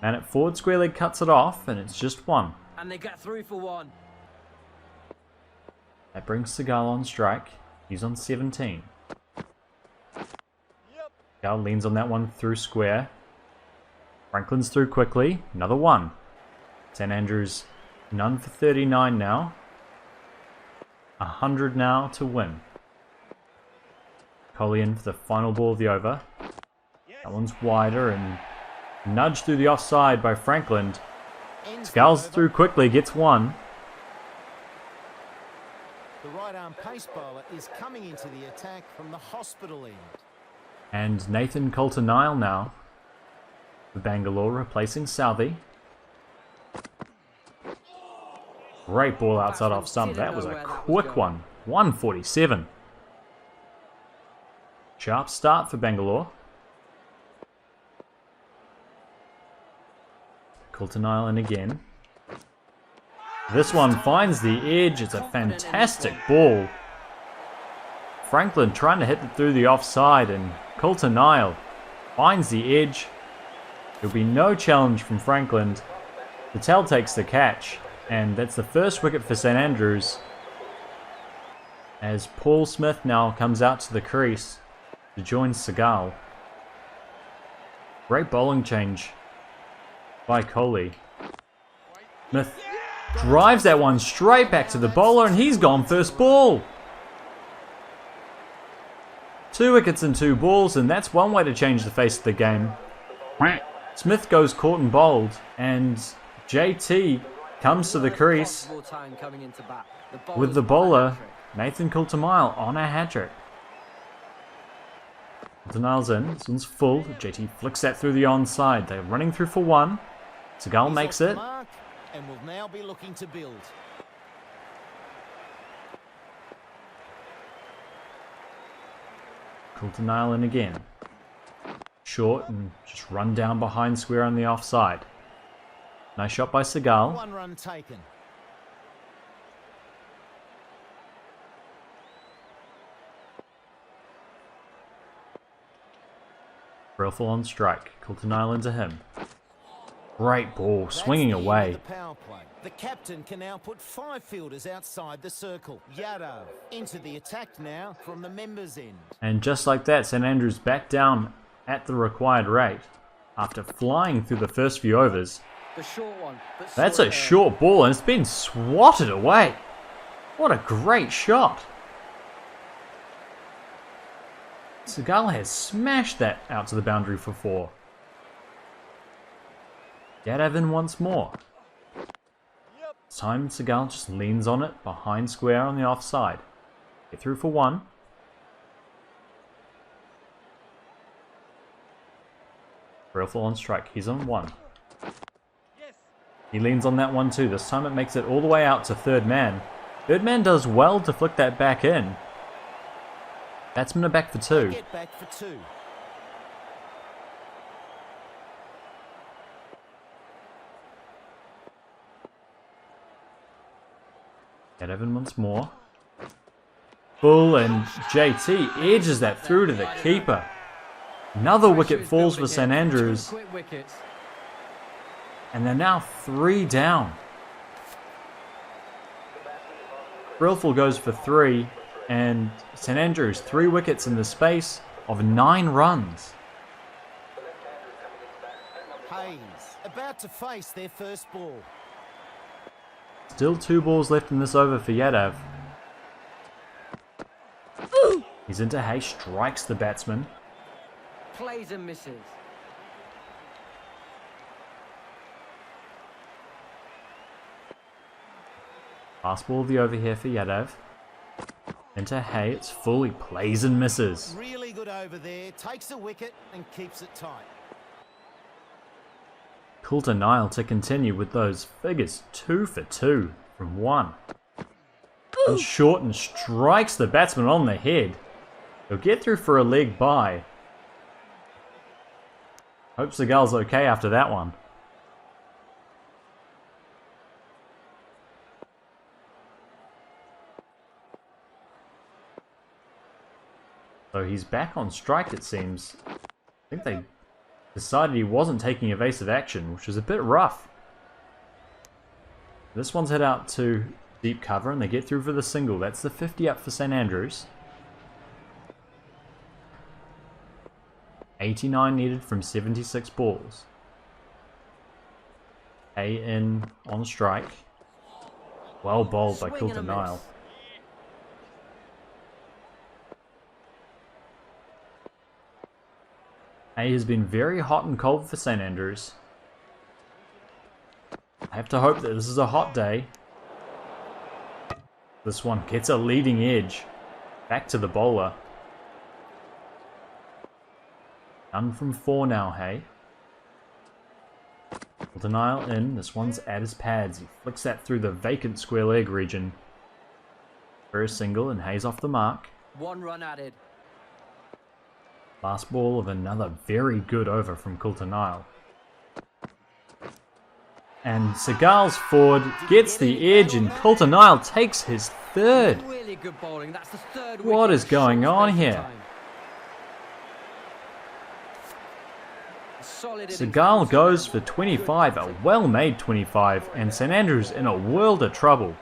And at forward square leg cuts it off, and it's just 1.
And they get through for 1.
That brings Seagal on strike. He's on 17. Seagal leans on that one through square. Franklin's through quickly. Another 1. St Andrews none for 39 now. 100 now to win. Coley in for the final ball of the over. That one's wider and nudged through the offside by Franklin. Seagal's through quickly, gets 1.
The right arm pace bowler is coming into the attack from the hospital end.
And Nathan Coulter-Nile now for Bangalore, replacing Southey. Great ball outside off stump. That was a quick one. 147. Sharp start for Bangalore. Coulter-Nile in again. This one finds the edge. It's a fantastic ball. Franklin trying to hit it through the offside, and Coulter-Nile finds the edge. There'll be no challenge from Franklin. Patel takes the catch, and that's the first wicket for St Andrews. As Paul Smith now comes out to the crease to join Seagal. Great bowling change by Coley. Smith drives that one straight back to the bowler, and he's gone first ball. 2 wickets and 2 balls, and that's one way to change the face of the game. Smith goes caught and bowled, and JT comes to the crease with the bowler, Nathan Coulter-Nile, on a hat-trick. Coulter-Nile's in, this one's full. JT flicks that through the onside. They're running through for 1. Seagal makes it.
And will now be looking to build.
Coulter-Nile in again. Short and just run down behind square on the offside. Nice shot by Seagal.
1 run taken.
Brillful on strike. Coulter-Nile into him. Great ball,
That's
swinging
the end of
away.
the power play. The captain can now put 5 fielders outside the circle. Yadav into the attack now from the members' end.
And just like that, St Andrews back down at the required rate after flying through the first few overs.
The short one. But
That's a
there.
short ball and it's been swatted away. What a great shot. Segal has smashed that out to the boundary for 4. Yadav in once more. This time Segal just leans on it behind square on the offside. Get through for 1. Brillful on strike. He's on 1. He leans on that one too. This time it makes it all the way out to third man. Third man does well to flick that back in. Batsmen are back for 2.
Get back for 2.
Get Evan once more. Bull and JT edges that through to the keeper. Another wicket falls for St Andrews.
Quick wickets.
And they're now 3 down. Brillful goes for 3. And St Andrews 3 wickets in the space of 9 runs.
Hayes about to face their first ball.
Still 2 balls left in this over for Yadav. He's into Hay, strikes the batsman.
Plays and misses.
Last ball of the over here for Yadav. Into Hay, it's full, he plays and misses.
Really good over there. Takes a wicket and keeps it tight.
Coulter Nile to continue with those figures. 2 for 2 from 1. And Shorten strikes the batsman on the head. He'll get through for a leg bye. Hope Segal's okay after that one. So he's back on strike, it seems. I think they decided he wasn't taking evasive action, which was a bit rough. This one's head out to deep cover and they get through for the single. That's the 50 up for St Andrews. 89 needed from 76 balls. A in on strike. Well bowled by
Swing and
Coulter
a
Nile.
miss.
A has been very hot and cold for St Andrews. I have to hope that this is a hot day. This one gets a leading edge. Back to the bowler. Done from 4 now, Hay. Denial in. This one's at his pads. He flicks that through the vacant square leg region. For a single and Hay's off the mark.
1 run added.
Last ball of another very good over from Coulter Nile. And Segal's forward gets the edge and Coulter Nile takes his 3rd.
Really good bowling. That's the 3rd
What
wicket.
is going
Short
on
space of
here?
time. Solid
Segal
innings.
goes for 25, a well-made 25, and St Andrews in a world of trouble.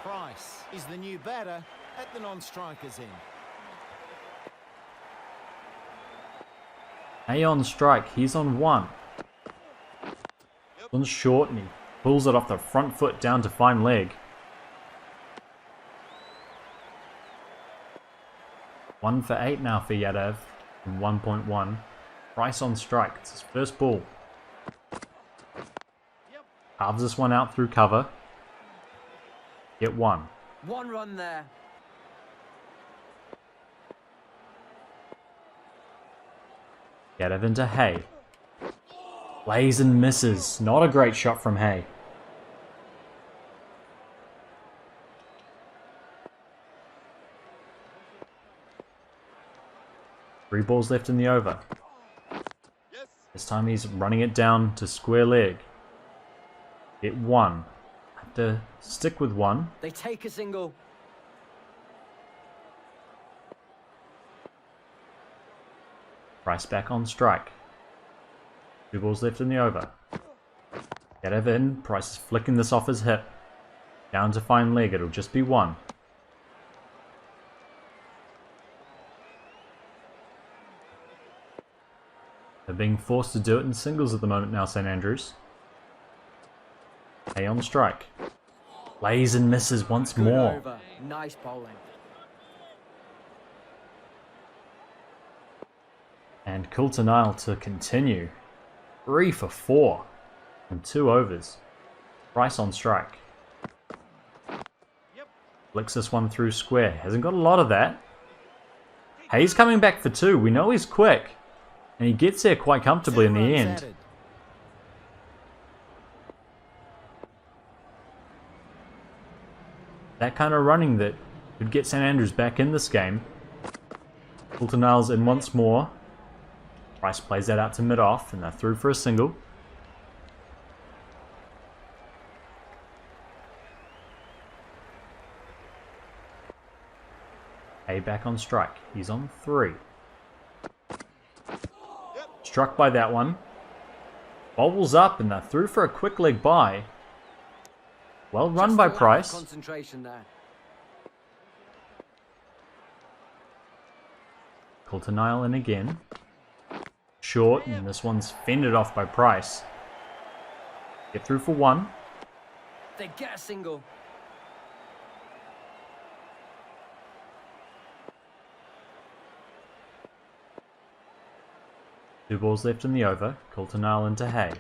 Price is the new batter at the non-strikers end.
A on strike, he's on 1. On short and he pulls it off the front foot down to fine leg. 1 for 8 now for Yadav from 1.1. Price on strike, it's his first ball. Carves this one out through cover. Get 1.
1 run there.
Yadav into Hay. Plays and misses. Not a great shot from Hay. Three balls left in the over. This time he's running it down to square leg. Get 1. Have to stick with 1.
They take a single.
Price back on strike. 2 balls left in the over. Get it in. Price is flicking this off his hip. Down to fine leg. It'll just be one. They're being forced to do it in singles at the moment now, St Andrews. Hay on strike. Plays and misses once
Good
more.
over. Nice bowling.
And Coulter-Nile to continue. 3 for 4 from 2 overs. Price on strike. Flicks this one through square. Hasn't got a lot of that. Hayes coming back for 2. We know he's quick. And he gets there quite comfortably in the
Runs
end.
added.
That kind of running that could get St Andrews back in this game. Coulter-Nile's in once more. Price plays that out to mid-off, and they're through for a single. Hay back on strike. He's on 3. Struck by that one. Bobbles up, and they're through for a quick leg by. Well run
Just
by
a lack of
Price.
Concentration there.
Coulter-Nile in again. Short, and this one's fended off by Price. Get through for 1.
They get a single.
Two balls left in the over. Coulter-Nile into Hay.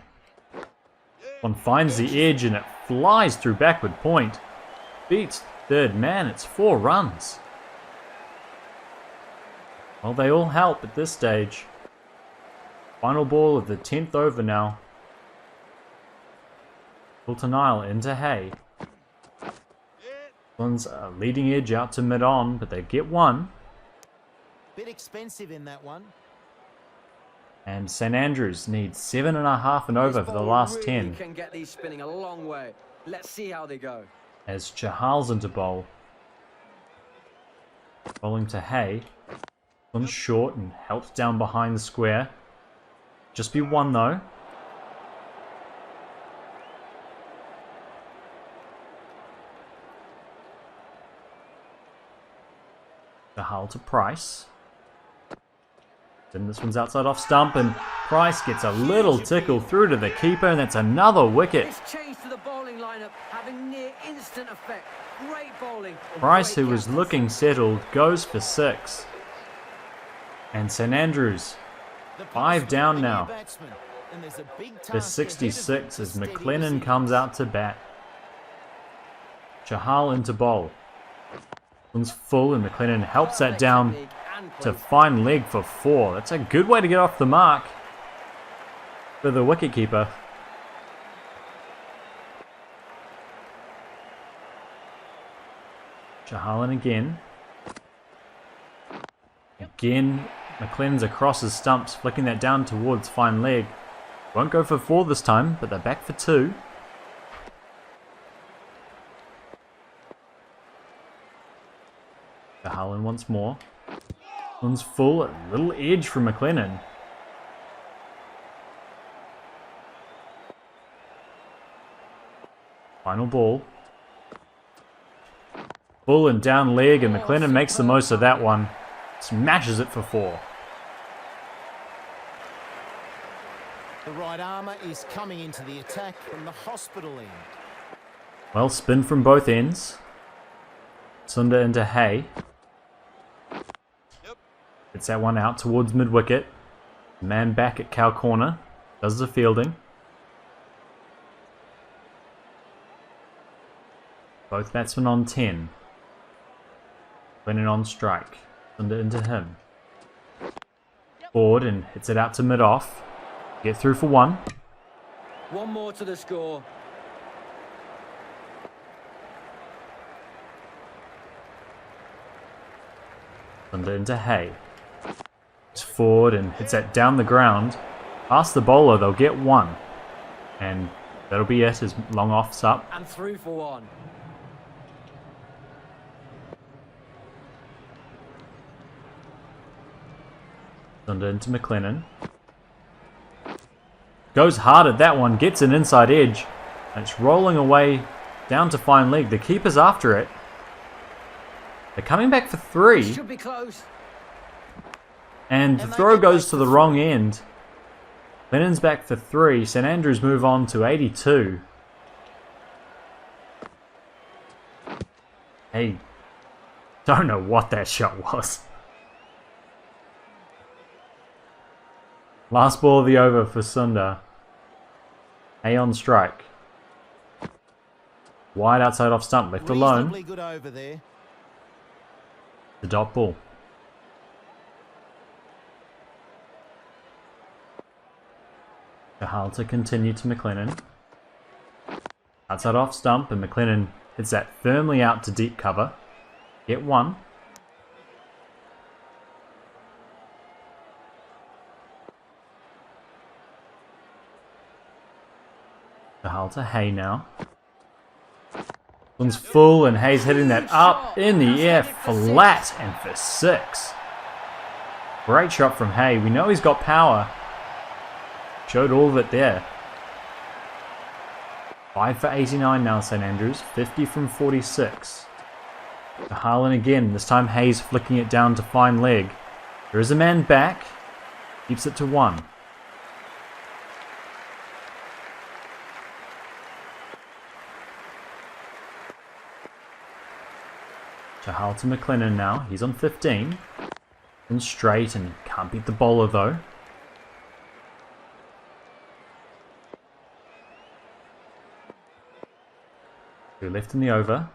One finds the edge and it flies through backward point. Beats third man. It's 4 runs. Well, they all help at this stage. Final ball of the 10th over now. Coulter-Nile into Hay. One's a leading edge out to mid-on, but they get 1.
Bit expensive in that one.
And St Andrews needs 7.5 and over
This
for the
bowler
last
really
10.
can get these spinning a long way. Let's see how they go.
As Chahal's into bowl. Bowling to Hay. One's short and helped down behind the square. Just be 1 though. Chahal to Price. Then this one's outside off stump, and Price gets a little tickle through to the keeper, and that's another wicket.
This change to the bowling lineup having near instant effect. Great bowling. and
Price,
great
who was
captaincy.
looking settled, goes for 6. And St Andrews,
The
5 down now.
batsman, and there's a big
The
task ahead of
66
them
as
to steady
McLennan
the
comes
series.
out to bat. Chahal into bowl. One's full, and McLennan helps that down
Technique and
to
place.
fine leg for 4. That's a good way to get off the mark for the wicketkeeper. Chahal in again. Again, McLennan's across his stumps, flicking that down towards fine leg. Won't go for 4 this time, but they're back for 2. Chahal in once more. One's full, a little edge from McLennan. Final ball. Full and down leg, and McLennan makes the most of that one. Smashes it for 4.
The right armour is coming into the attack from the hospital end.
Well, spin from both ends. Sunda into Hay. Gets that one out towards mid-wicket. Man back at cow corner. Does the fielding. Both batsmen on 10. Lennon on strike. Sunda into him. Forward and hits it out to mid-off. Get through for 1.
One more to the score.
Sunda into Hay. It's forward and hits that down the ground. Past the bowler, they'll get 1. And that'll be it as long off's up.
And through for 1.
Sunda into McLennan. Goes hard at that one, gets an inside edge. And it's rolling away down to fine leg. The keeper's after it. They're coming back for 3.
Should be close.
And the throw goes to the wrong end. Lennon's back for 3. St Andrews move on to 82. Hey, don't know what that shot was. Last ball of the over for Sunda. Hey on strike. Wide outside off stump, left alone.
Reasonably good over there.
The dot ball. Chahal to continue to McLennan. Outside off stump, and McLennan hits that firmly out to deep cover. Get 1. Chahal to Hay now. One's full, and Hay's hitting that up in the air, flat, and for 6. Great shot from Hay. We know he's got power. Showed all of it there. 5 for 89 now, St Andrews. 50 from 46. To Harlan again. This time Hayes flicking it down to fine leg. There is a man back. Keeps it to 1. Chahal to McLennan now. He's on 15. And straight, and can't beat the bowler though. Two left in the over.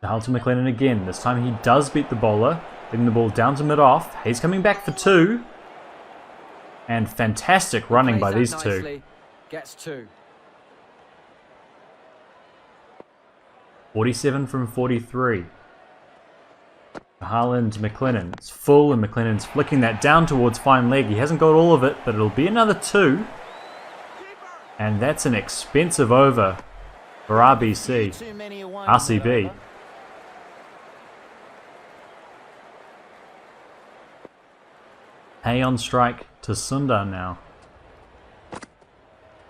Chahal to McLennan again. This time he does beat the bowler. Hitting the ball down to mid-off. He's coming back for 2. And fantastic running by these two.
Gets 2.
47 from 43. Harlan to McLennan. It's full, and McLennan's flicking that down towards fine leg. He hasn't got all of it, but it'll be another 2. And that's an expensive over for RBC.
Too many away,
RCB. Hay on strike to Sundar now.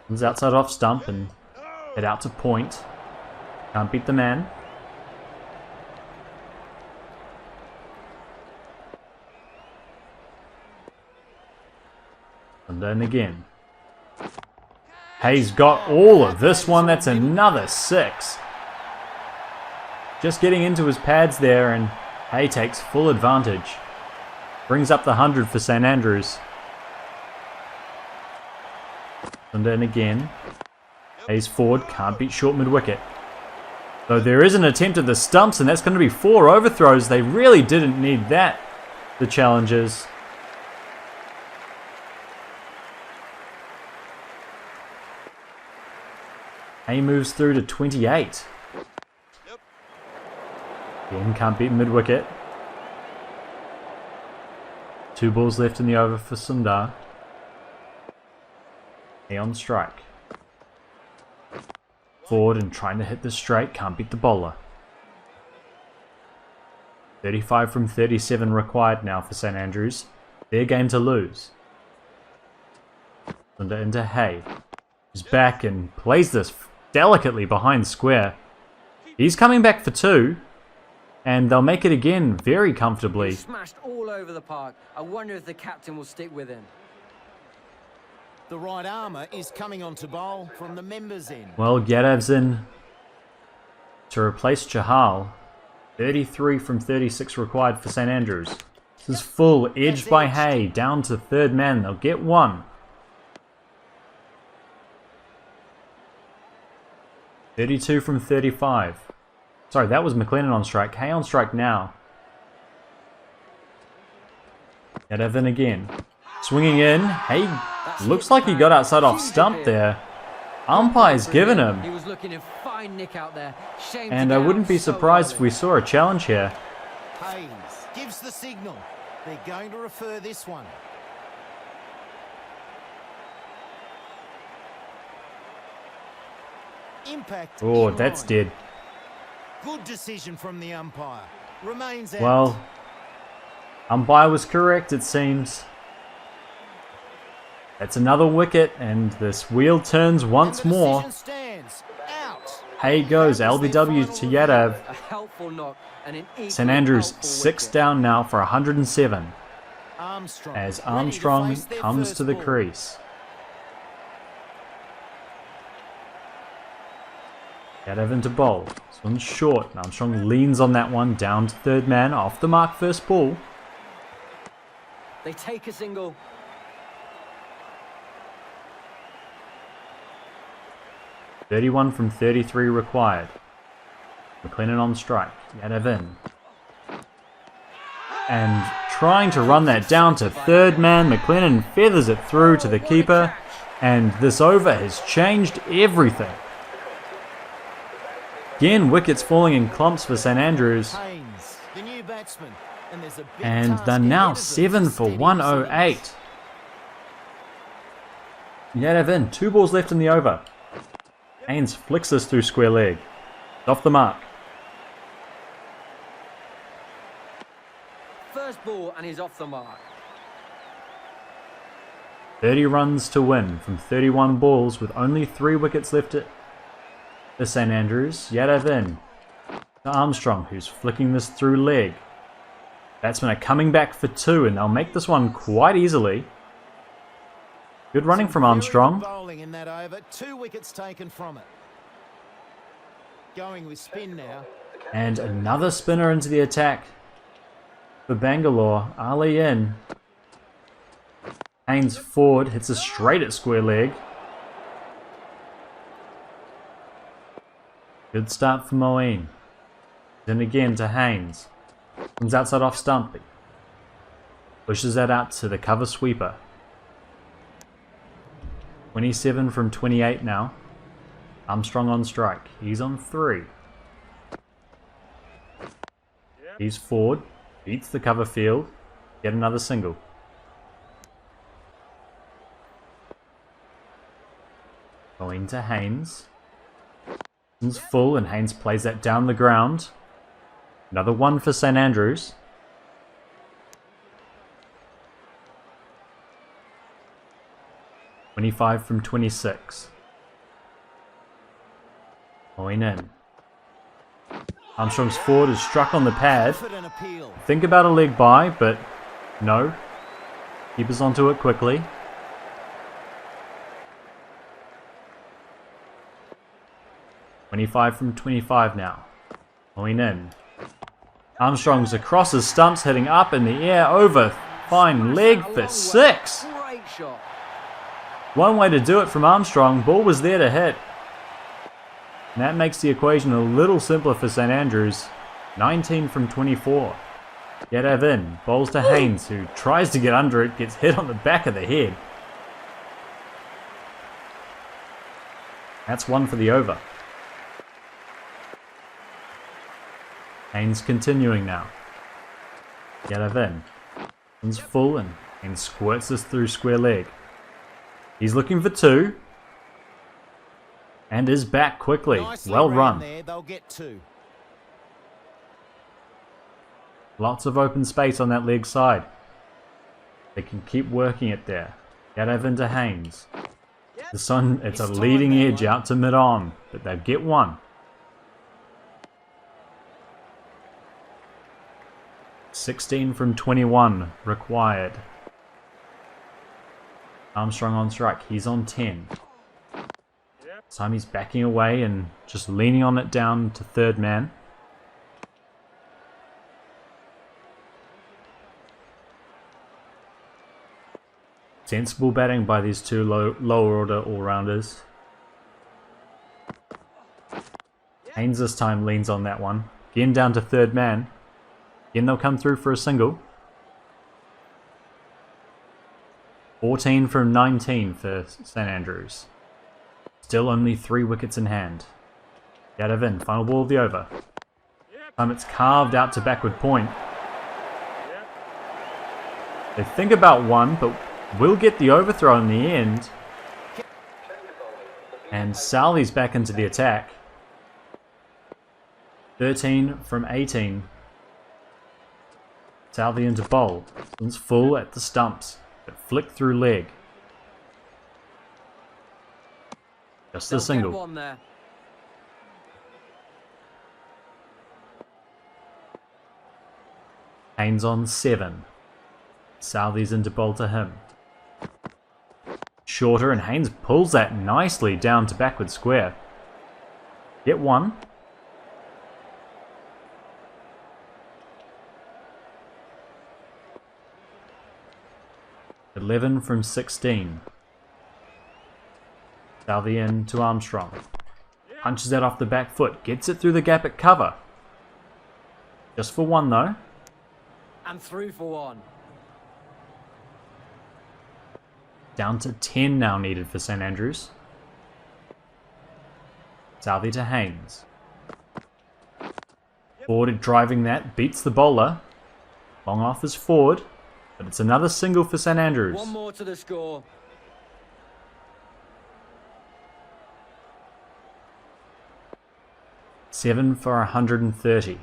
He's outside off stump and head out to point. Can't beat the man. And then again. Hay's got all of this one. That's another 6. Just getting into his pads there, and Hay takes full advantage. Brings up the 100 for St Andrews. And then again. Hayes forward, can't beat short mid-wicket. Though there is an attempt at the stumps, and that's going to be 4 overthrows. They really didn't need that, the Challengers. Hay moves through to 28. Again, can't beat mid-wicket. 2 balls left in the over for Sundar. Hay on strike. Forward and trying to hit the straight, can't beat the bowler. 35 from 37 required now for St Andrews. Their game to lose. Sundar into Hay. He's back and plays this delicately behind square. He's coming back for 2. And they'll make it again very comfortably.
He smashed all over the park. I wonder if the captain will stick with him.
The right armour is coming on to bowl from the members' end.
Well, Yadav's in to replace Chahal. 33 from 36 required for St Andrews. This is full, edged by Hay, down to third man. They'll get 1. 32 from 35. Sorry, that was McLennan on strike. Hay on strike now. Yadav in again. Swinging in. Hay looks like he got outside off stump there. Umpire's given him.
He was looking in fine nick out there. Shame
And
to
I
get
wouldn't
out
be
so
surprised if
early.
we saw a challenge here.
Hayes gives the signal. They're going to refer this one. Impact.
Oh,
in
that's
line.
dead.
Good decision from the umpire. Remains out.
Well, umpire was correct, it seems. That's another wicket, and this wheel turns once
And the
more.
decision stands. Out.
Hey goes
That was their
LBW
final
to
review.
Yadav.
A helpful knock and an equally
St Andrews
helpful
6
wicket.
down now for 107
Armstrong.
as
ready to
Armstrong
face their
comes
first
to the
ball.
crease. Yadav into bowl. This one's short. And Armstrong leans on that one down to third man off the mark first ball.
They take a single.
.31 from 33 required. McLennan on strike. Yadav in. And trying to run that down to third man. McLennan feathers it through to the keeper. And this over has changed everything. Again, wickets falling in clumps for St Andrews.
Haynes, the new batsman. And there's a big
And
task
they're now
ahead of them
7
to
for
steady
108. Yadav in. 2 balls left in the over. Haynes flicks this through square leg. It's off the mark.
First ball and he's off the mark.
30 runs to win from 31 balls with only 3 wickets left at the St Andrews. Yadav in to Armstrong, who's flicking this through leg. Batsmen are coming back for 2, and they'll make this one quite easily. Good running from
Very
Armstrong.
good bowling in that over. 2 wickets taken from it. Going with spin now.
And another spinner into the attack for Bangalore. Ali in. Haynes forward, hits a straight at square leg. Good start for Moeen. Then again to Haynes. Comes outside off stump. Pushes that out to the cover sweeper. 27 from 28 now. Armstrong on strike. He's on 3. He's forward. Beats the cover field. Get another single. Going to Haynes. It's full and Haynes plays that down the ground. Another one for St Andrews. .25 from 26. Going in. Armstrong's forward is struck on the pad.
Effort and appeal.
Think about a leg by, but no. Keepers onto it quickly. .25 from 25 now. Going in. Armstrong's across his stumps, heading up in the air, over. Fine leg for 6.
Great shot.
One way to do it from Armstrong. Ball was there to hit. And that makes the equation a little simpler for St Andrews. 19 from 24. Yadav in. Bowls to Haynes, who tries to get under it, gets hit on the back of the head. That's 1 for the over. Haynes continuing now. Yadav in. One's full and squirts this through square leg. He's looking for 2. And is back quickly.
Nicely
Well
ran
run.
there. They'll get 2.
Lots of open space on that leg side. They can keep working it there. Yadav into Haynes. The sun, it's a
It's time,
leading
that
edge
one.
out to mid-on, but they'll get 1. 16 from 21 required. Armstrong on strike. He's on 10. This time he's backing away and just leaning on it down to third man. Sensible batting by these 2 lower order all-rounders. Haynes this time leans on that one. Again down to third man. Again they'll come through for a single. 14 from 19 for St Andrews. Still only 3 wickets in hand. Yadav in. Final ball of the over. Time it's carved out to backward point. They think about 1, but will get the overthrow in the end. And Salvi's back into the attack. 13 from 18. Salvi into bowl. One's full at the stumps, but flick through leg. Just
They'll
a single.
get one there.
Haynes on 7. Southey's into bowl to him. Shorter, and Haynes pulls that nicely down to backward square. Get one. "11 from 16. Southey in to Armstrong. Punches that off the back foot. Gets it through the gap at cover. Just for one though.
And through for one.
Down to 10 now needed for St Andrews. Southey to Haynes. Forward driving that. Beats the bowler. Long off is forward. But it's another single for St Andrews.
One more to the score.
Seven for 130.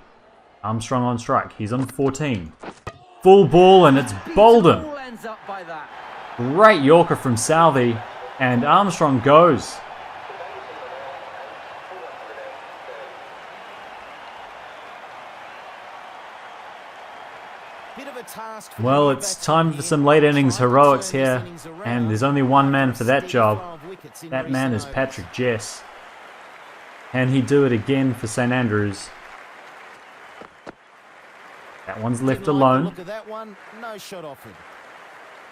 Armstrong on strike. He's on 14. Full ball, and it's Bolden.
All ends up by that.
Great Yorker from Southey, and Armstrong goes.
Bit of a task for
Well,
the
it's
batsman
time for
here.
some late innings
Trying to
heroics
turn this
here,
innings around
and there's only one man for that
after a
job.
steady 5 wickets in
That man is
recent
Patrick
overs.
Jess. Can he do it again for St Andrews? That one's left
Didn't like the
alone,
look of that one. No shot offered.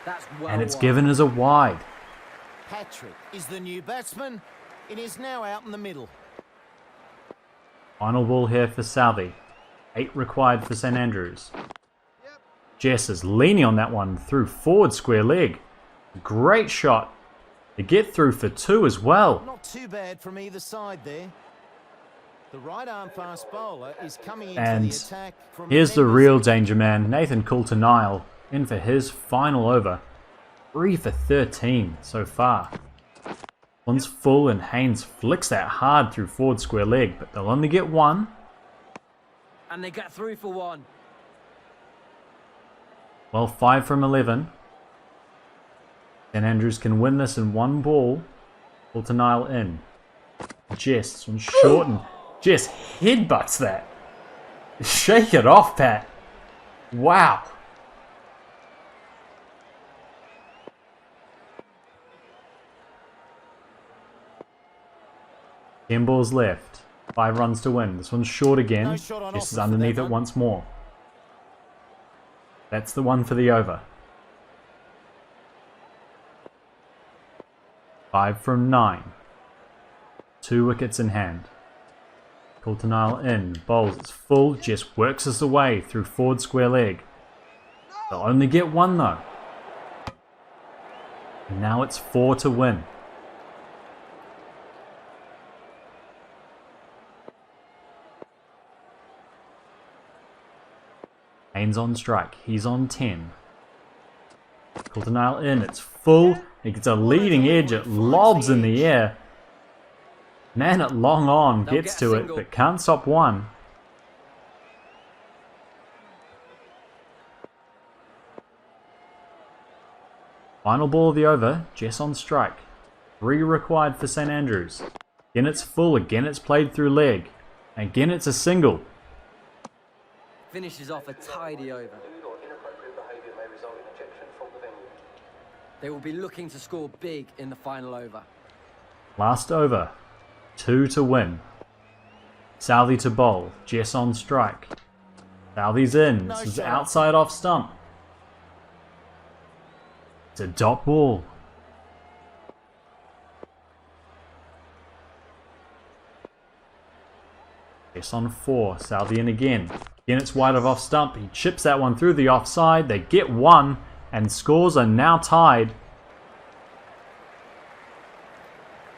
That's well
and it's
wide.
given as a wide.
Patrick is the new batsman. It is now out in the middle.
Final ball here for Southey. 8 required for St Andrews. Jess is leaning on that one through forward square leg. Great shot. To get through for 2 as well.
Not too bad from either side there. The right arm fast bowler is coming into
And
the attack from
here's the
members
real
of-
danger man, Nathan Coulter-Nile, in for his final over. 3 for 13 so far. One's full, and Haynes flicks that hard through forward square leg, but they'll only get one.
And they get through for one.
Well, 5 from 11. St Andrews can win this in one ball. Coulter-Nile in. Jess on short, and Jess headbutts that. Shake it off, Pat. Wow. Ten balls left. 5 runs to win. This one's short again.
No shot on
Jess is
offer for
underneath
that
it
one.
once more. That's the one for the over. 5 from 9. 2 wickets in hand. Coulter-Nile in. Bowls. It's full. Jess works us away through forward square leg. They'll only get one though. And now it's 4 to win. Haynes on strike. He's on 10. Coulter-Nile in. It's full. He gets a leading edge. It lobs in the air. Man at long on
They'll
gets
get a
to it,
single.
but can't stop one. Final ball of the over. Jess on strike. 3 required for St Andrews. Again it's full. Again it's played through leg. Again it's a single.
Finishes off a tidy over. They will be looking to score big in the final over.
Last over. 2 to win. Southey to bowl. Jess on strike. Southey's in.
No
This is
shot.
outside off stump. It's a dot ball. Jess on 4. Southey in again. Again it's wide of off stump. He chips that one through the offside. They get one, and scores are now tied.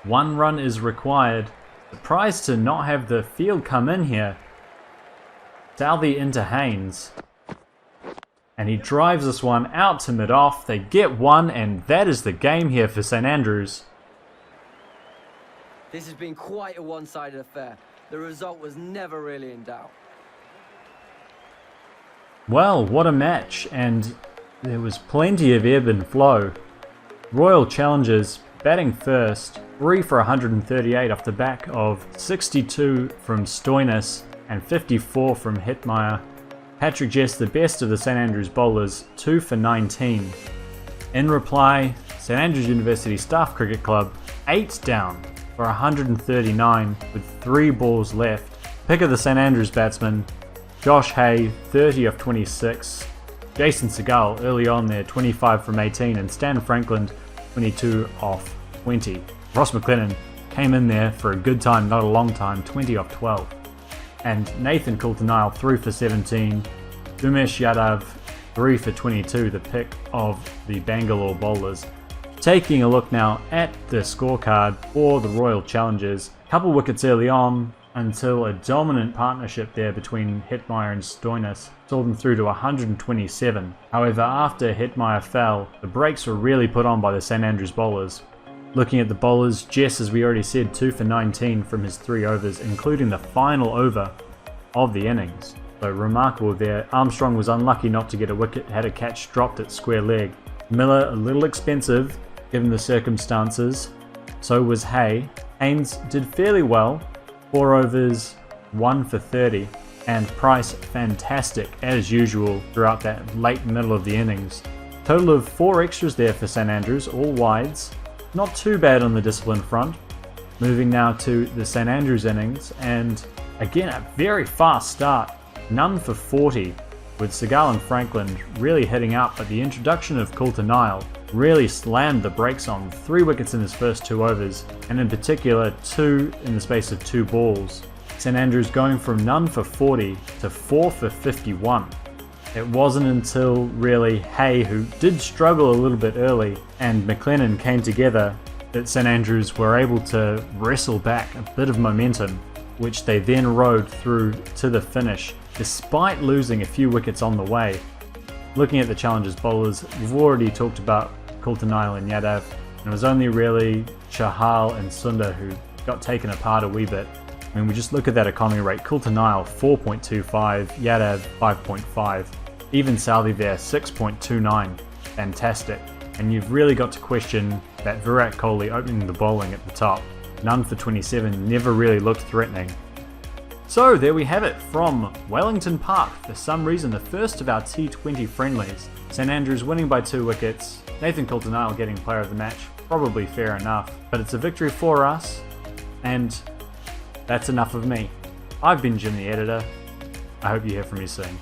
1 run is required. Surprised to not have the field come in here. Southey into Haynes. And he drives this one out to mid-off. They get one, and that is the game here for St Andrews.
This has been quite a one-sided affair. The result was never really in doubt.
Well, what a match, and there was plenty of ebb and flow. Royal Challengers Batting first, 3 for 138 off the back of 62 from Stoinis and 54 from Hetmeyer. Patrick Jess, the best of the St Andrews bowlers, 2 for 19. In reply, St Andrews University Staff Cricket Club, 8 down for 139 with 3 balls left. Pick of the St Andrews batsmen, Josh Hay, 30 off 26. Jason Segal early on there, 25 from 18, and Stan Franklin, 22 off 20. Ross McLennan came in there for a good time, not a long time, 20 off 12. And Nathan Coulter-Nile, 3 for 17. Umesh Yadav, 3 for 22, the pick of the Bangalore bowlers. Taking a look now at the scorecard for the Royal Challengers. Couple wickets early on until a dominant partnership there between Hetmeyer and Stoinis saw them through to 127. However, after Hetmeyer fell, the brakes were really put on by the St Andrews bowlers. Looking at the bowlers, Jess, as we already said, 2 for 19 from his 3 overs, including the final over of the innings. So remarkable there. Armstrong was unlucky not to get a wicket, had a catch dropped at square leg. Miller, a little expensive given the circumstances. So was Hay. Haynes did fairly well. 4 overs, 1 for 30. And Price, fantastic as usual throughout that late middle of the innings. Total of 4 extras there for St Andrews, all wides. Not too bad on the discipline front. Moving now to the St Andrews innings, and again a very fast start. None for 40, with Segal and Franklin really hitting up, but the introduction of Coulter-Nile really slammed the brakes on. 3 wickets in his first 2 overs, and in particular 2 in the space of 2 balls. St Andrews going from none for 40 to 4 for 51. It wasn't until really Hay, who did struggle a little bit early, and McLennan came together that St Andrews were able to wrestle back a bit of momentum, which they then rode through to the finish, despite losing a few wickets on the way. Looking at the Challengers bowlers, we've already talked about Coulter-Nile and Yadav, and it was only really Chahal and Sundar who got taken apart a wee bit. I mean, we just look at that economy rate. Coulter-Nile 4.25, Yadav 5.5, even Southey there 6.29. Fantastic. And you've really got to question that Virat Kohli opening the bowling at the top. None for 27, never really looked threatening. So there we have it from Wellington Park. For some reason, the first of our T20 friendlies. St Andrews winning by 2 wickets. Nathan Coulter-Nile getting player of the match. Probably fair enough. But it's a victory for us. And that's enough of me. I've been Jim the Editor. I hope you hear from me soon.